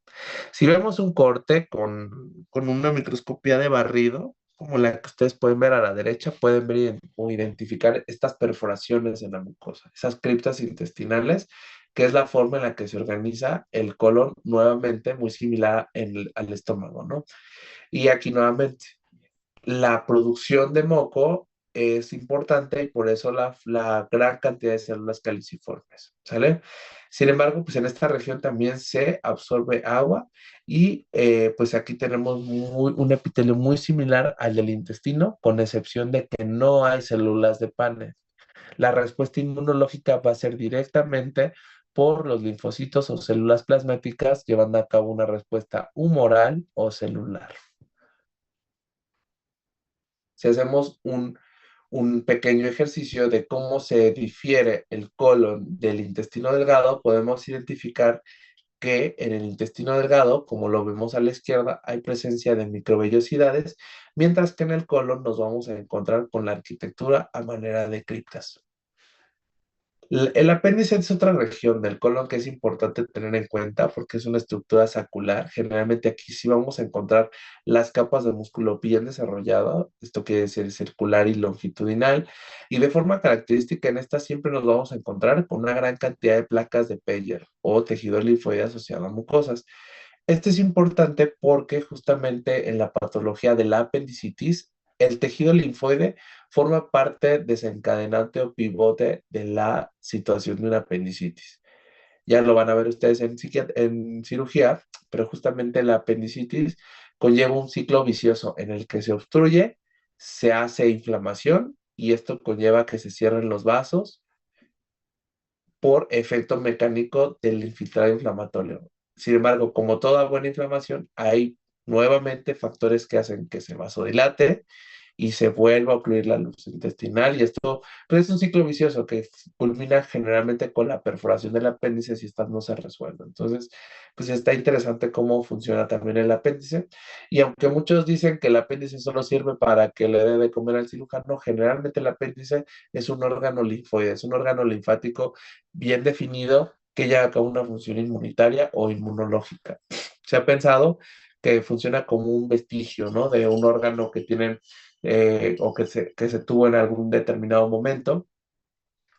Si vemos un corte con una microscopía de barrido, como la que ustedes pueden ver a la derecha, pueden ver o identificar estas perforaciones en la mucosa, esas criptas intestinales, que es la forma en la que se organiza el colon nuevamente, muy similar al estómago, ¿no? Y aquí nuevamente, la producción de moco es importante y por eso la gran cantidad de células caliciformes, ¿sale? Sin embargo, pues en esta región también se absorbe agua y pues aquí tenemos un epitelio muy similar al del intestino, con excepción de que no hay células de Paneth. La respuesta inmunológica va a ser directamente por los linfocitos o células plasmáticas, llevando a cabo una respuesta humoral o celular. Si hacemos un pequeño ejercicio de cómo se difiere el colon del intestino delgado, podemos identificar que en el intestino delgado, como lo vemos a la izquierda, hay presencia de microvellosidades, mientras que en el colon nos vamos a encontrar con la arquitectura a manera de criptas. El apéndice es otra región del colon que es importante tener en cuenta porque es una estructura sacular. Generalmente aquí sí vamos a encontrar las capas de músculo bien desarrollado, esto quiere decir circular y longitudinal, y de forma característica en esta siempre nos vamos a encontrar con una gran cantidad de placas de Peyer o tejido linfoide asociado a mucosas. Este es importante porque justamente en la patología de la apendicitis, el tejido linfoide forma parte desencadenante o pivote de la situación de una apendicitis. Ya lo van a ver ustedes en cirugía, pero justamente la apendicitis conlleva un ciclo vicioso en el que se obstruye, se hace inflamación y esto conlleva que se cierren los vasos por efecto mecánico del infiltrado inflamatorio. Sin embargo, como toda buena inflamación, hay nuevamente factores que hacen que se vasodilate y se vuelva a ocluir la luz intestinal y esto pues es un ciclo vicioso que culmina generalmente con la perforación del apéndice si esta no se resuelve. Entonces, pues está interesante cómo funciona también el apéndice y aunque muchos dicen que el apéndice solo sirve para que le dé de comer al cirujano, generalmente el apéndice es un órgano linfoide, es un órgano linfático bien definido que lleva a cabo una función inmunitaria o inmunológica. Se ha pensado que funciona como un vestigio, ¿no? De un órgano que tienen o que se tuvo en algún determinado momento,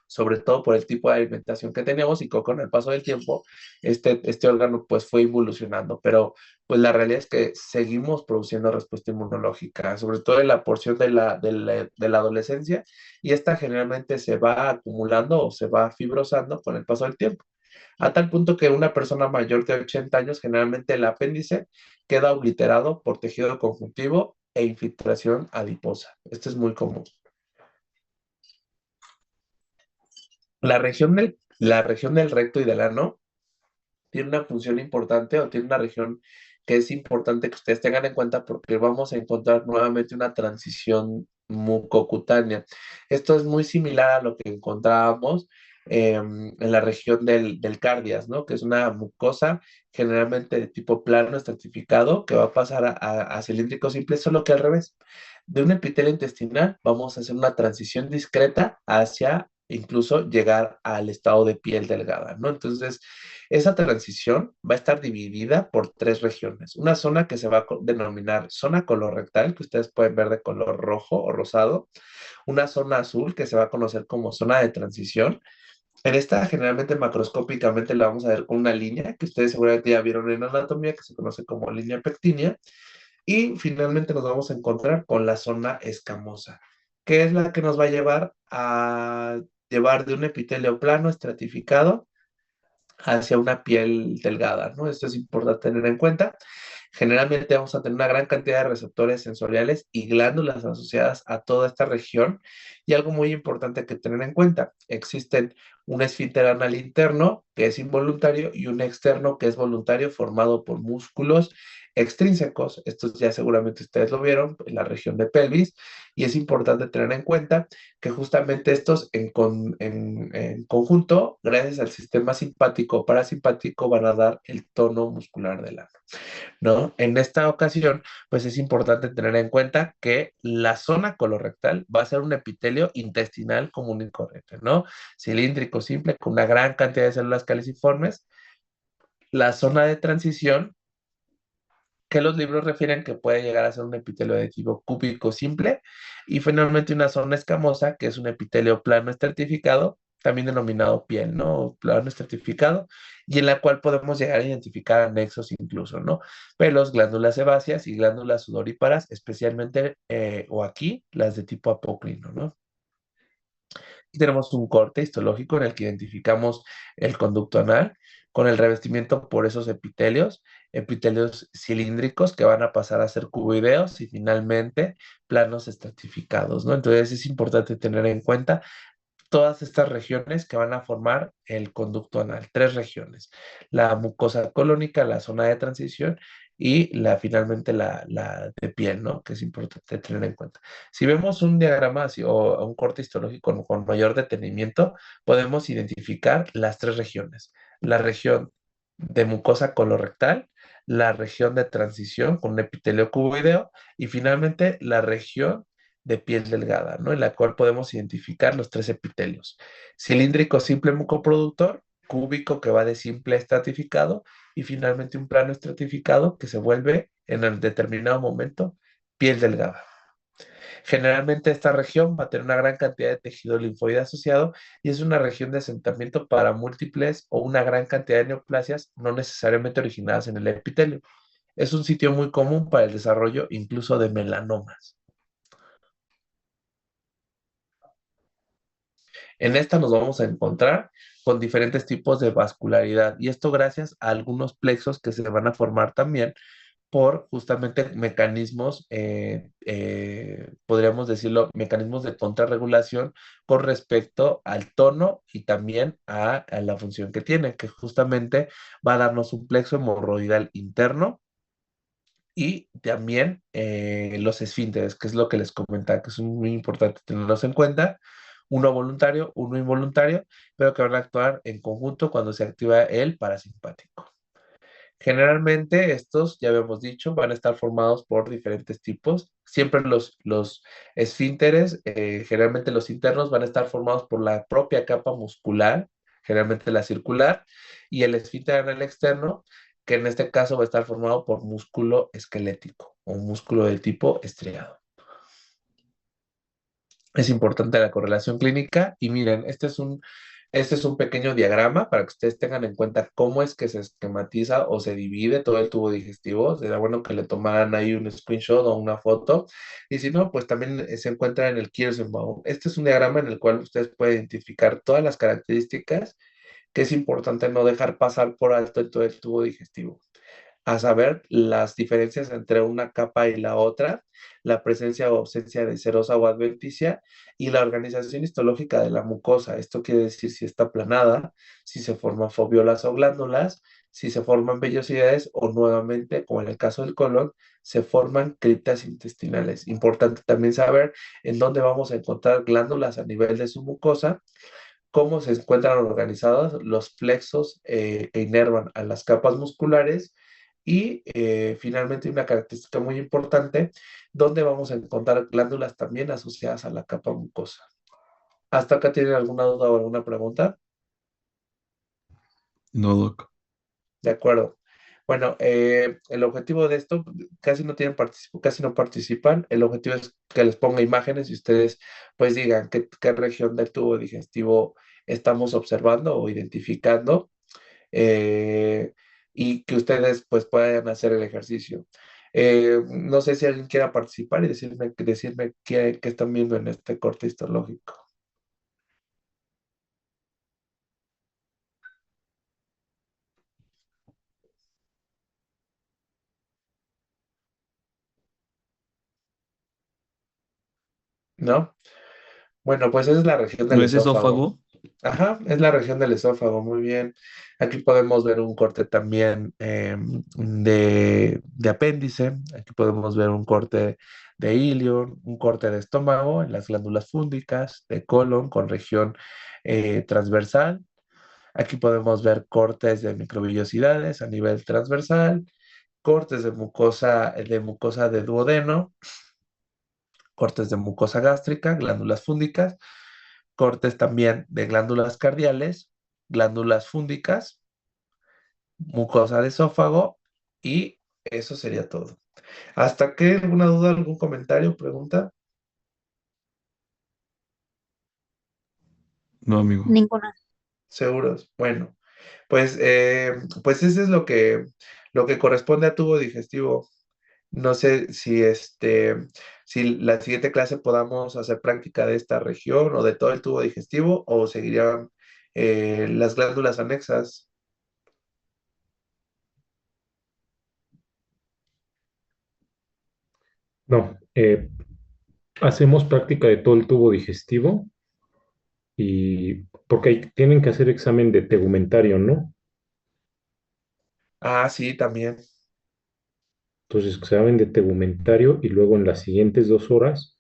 sobre todo por el tipo de alimentación que tenemos y con el paso del tiempo este órgano pues fue evolucionando, pero pues la realidad es que seguimos produciendo respuesta inmunológica, sobre todo en la porción de la adolescencia y esta generalmente se va acumulando o se va fibrosando con el paso del tiempo, a tal punto que una persona mayor de 80 años generalmente el apéndice queda obliterado por tejido conjuntivo e infiltración adiposa. Esto es muy común. La región del recto y del ano tiene una función importante o tiene una región que es importante que ustedes tengan en cuenta porque vamos a encontrar nuevamente una transición mucocutánea. Esto es muy similar a lo que encontrábamos en la región del cardias, ¿no? Que es una mucosa generalmente de tipo plano estratificado que va a pasar a cilíndrico simple, solo que al revés. De un epitelio intestinal vamos a hacer una transición discreta hacia incluso llegar al estado de piel delgada, ¿no? Entonces, esa transición va a estar dividida por tres regiones. Una zona que se va a denominar zona colorectal, que ustedes pueden ver de color rojo o rosado. Una zona azul que se va a conocer como zona de transición. En esta, generalmente macroscópicamente la vamos a ver con una línea que ustedes seguramente ya vieron en anatomía, que se conoce como línea pectínea. Y finalmente nos vamos a encontrar con la zona escamosa, que es la que nos va a llevar de un epitelio plano estratificado hacia una piel delgada, ¿no? Esto es importante tener en cuenta. Generalmente vamos a tener una gran cantidad de receptores sensoriales y glándulas asociadas a toda esta región. Y algo muy importante que tener en cuenta, existen un esfínter anal interno que es involuntario y un externo que es voluntario formado por músculos extrínsecos. Estos ya seguramente ustedes lo vieron en la región de pelvis y es importante tener en cuenta que justamente estos en conjunto, gracias al sistema simpático parasimpático, van a dar el tono muscular del ano, ¿no? En esta ocasión, pues es importante tener en cuenta que la zona colorectal va a ser un epitelio intestinal común y corriente, ¿no? Cilíndrico simple, con una gran cantidad de células caliciformes. La zona de transición que los libros refieren que puede llegar a ser un epitelio de tipo cúbico simple y finalmente una zona escamosa que es un epitelio plano estratificado, también denominado piel, ¿no? Plano estratificado y en la cual podemos llegar a identificar anexos incluso, ¿no? Pelos, glándulas sebáceas y glándulas sudoríparas, especialmente o aquí las de tipo apócrino, ¿no? Y tenemos un corte histológico en el que identificamos el conducto anal con el revestimiento por esos epitelios cilíndricos que van a pasar a ser cuboideos y finalmente planos estratificados, ¿no? Entonces es importante tener en cuenta todas estas regiones que van a formar el conducto anal, tres regiones, la mucosa colónica, la zona de transición y finalmente la de piel, ¿no? Que es importante tener en cuenta. Si vemos un diagrama así, o un corte histológico con mayor detenimiento, podemos identificar las tres regiones. La región de mucosa colorectal, la región de transición con un epitelio cuboideo y finalmente la región de piel delgada, ¿no? En la cual podemos identificar los tres epitelios. Cilíndrico simple mucoproductor, cúbico que va de simple a estratificado y finalmente un plano estratificado que se vuelve en el determinado momento piel delgada. Generalmente esta región va a tener una gran cantidad de tejido linfoide asociado y es una región de asentamiento para múltiples o una gran cantidad de neoplasias no necesariamente originadas en el epitelio. Es un sitio muy común para el desarrollo incluso de melanomas. En esta nos vamos a encontrar con diferentes tipos de vascularidad y esto gracias a algunos plexos que se van a formar también por justamente mecanismos, podríamos decirlo, mecanismos de contrarregulación con respecto al tono y también a la función que tiene, que justamente va a darnos un plexo hemorroidal interno y también los esfínteres, que es lo que les comentaba, que es muy importante tenerlos en cuenta, uno voluntario, uno involuntario, pero que van a actuar en conjunto cuando se activa el parasimpático. Generalmente estos, ya habíamos dicho, van a estar formados por diferentes tipos. Siempre los esfínteres, generalmente los internos, van a estar formados por la propia capa muscular, generalmente la circular, y el esfínter anal externo, que en este caso va a estar formado por músculo esquelético o músculo de tipo estriado. Es importante la correlación clínica y miren, este es un pequeño diagrama para que ustedes tengan en cuenta cómo es que se esquematiza o se divide todo el tubo digestivo. Sería bueno que le tomaran ahí un screenshot o una foto. Y si no, pues también se encuentra en el Kirschenbaum. Este es un diagrama en el cual ustedes pueden identificar todas las características que es importante no dejar pasar por alto en todo el tubo digestivo, a saber las diferencias entre una capa y la otra, la presencia o ausencia de serosa o adventicia y la organización histológica de la mucosa. Esto quiere decir si está aplanada, si se forman fobiolas o glándulas, si se forman vellosidades o nuevamente, como en el caso del colon, se forman criptas intestinales. Importante también saber en dónde vamos a encontrar glándulas a nivel de su mucosa, cómo se encuentran organizados los plexos que inervan a las capas musculares y finalmente una característica muy importante, donde vamos a encontrar glándulas también asociadas a la capa mucosa. ¿Hasta acá tienen alguna duda o alguna pregunta? No, Doc. De acuerdo. Bueno, el objetivo de esto, casi no participan. El objetivo es que les ponga imágenes y ustedes pues digan qué región del tubo digestivo estamos observando o identificando, eh, y que ustedes pues puedan hacer el ejercicio. No sé si alguien quiera participar y decirme qué están viendo en este corte histológico. ¿No? Bueno, pues esa es la región ¿No del es esófago. esófago? Ajá, es la región del esófago, muy bien. Aquí podemos ver un corte también de apéndice, aquí podemos ver un corte de ilio, un corte de estómago en las glándulas fúngicas, de colon con región transversal. Aquí podemos ver cortes de microvillosidades a nivel transversal, cortes de mucosa de duodeno, cortes de mucosa gástrica, glándulas fúngicas, cortes también de glándulas cardiales, glándulas fúngicas, mucosa de esófago y eso sería todo. ¿Hasta aquí alguna duda, algún comentario, pregunta? No, amigo. Ninguna. ¿Seguros? Bueno, pues ese es lo que corresponde a tubo digestivo. No sé si la siguiente clase podamos hacer práctica de esta región o de todo el tubo digestivo o seguirían las glándulas anexas. No, hacemos práctica de todo el tubo digestivo y porque ahí tienen que hacer examen de tegumentario, ¿no? Ah, sí, también. Entonces, examen de tegumentario y luego en las siguientes 2 horas,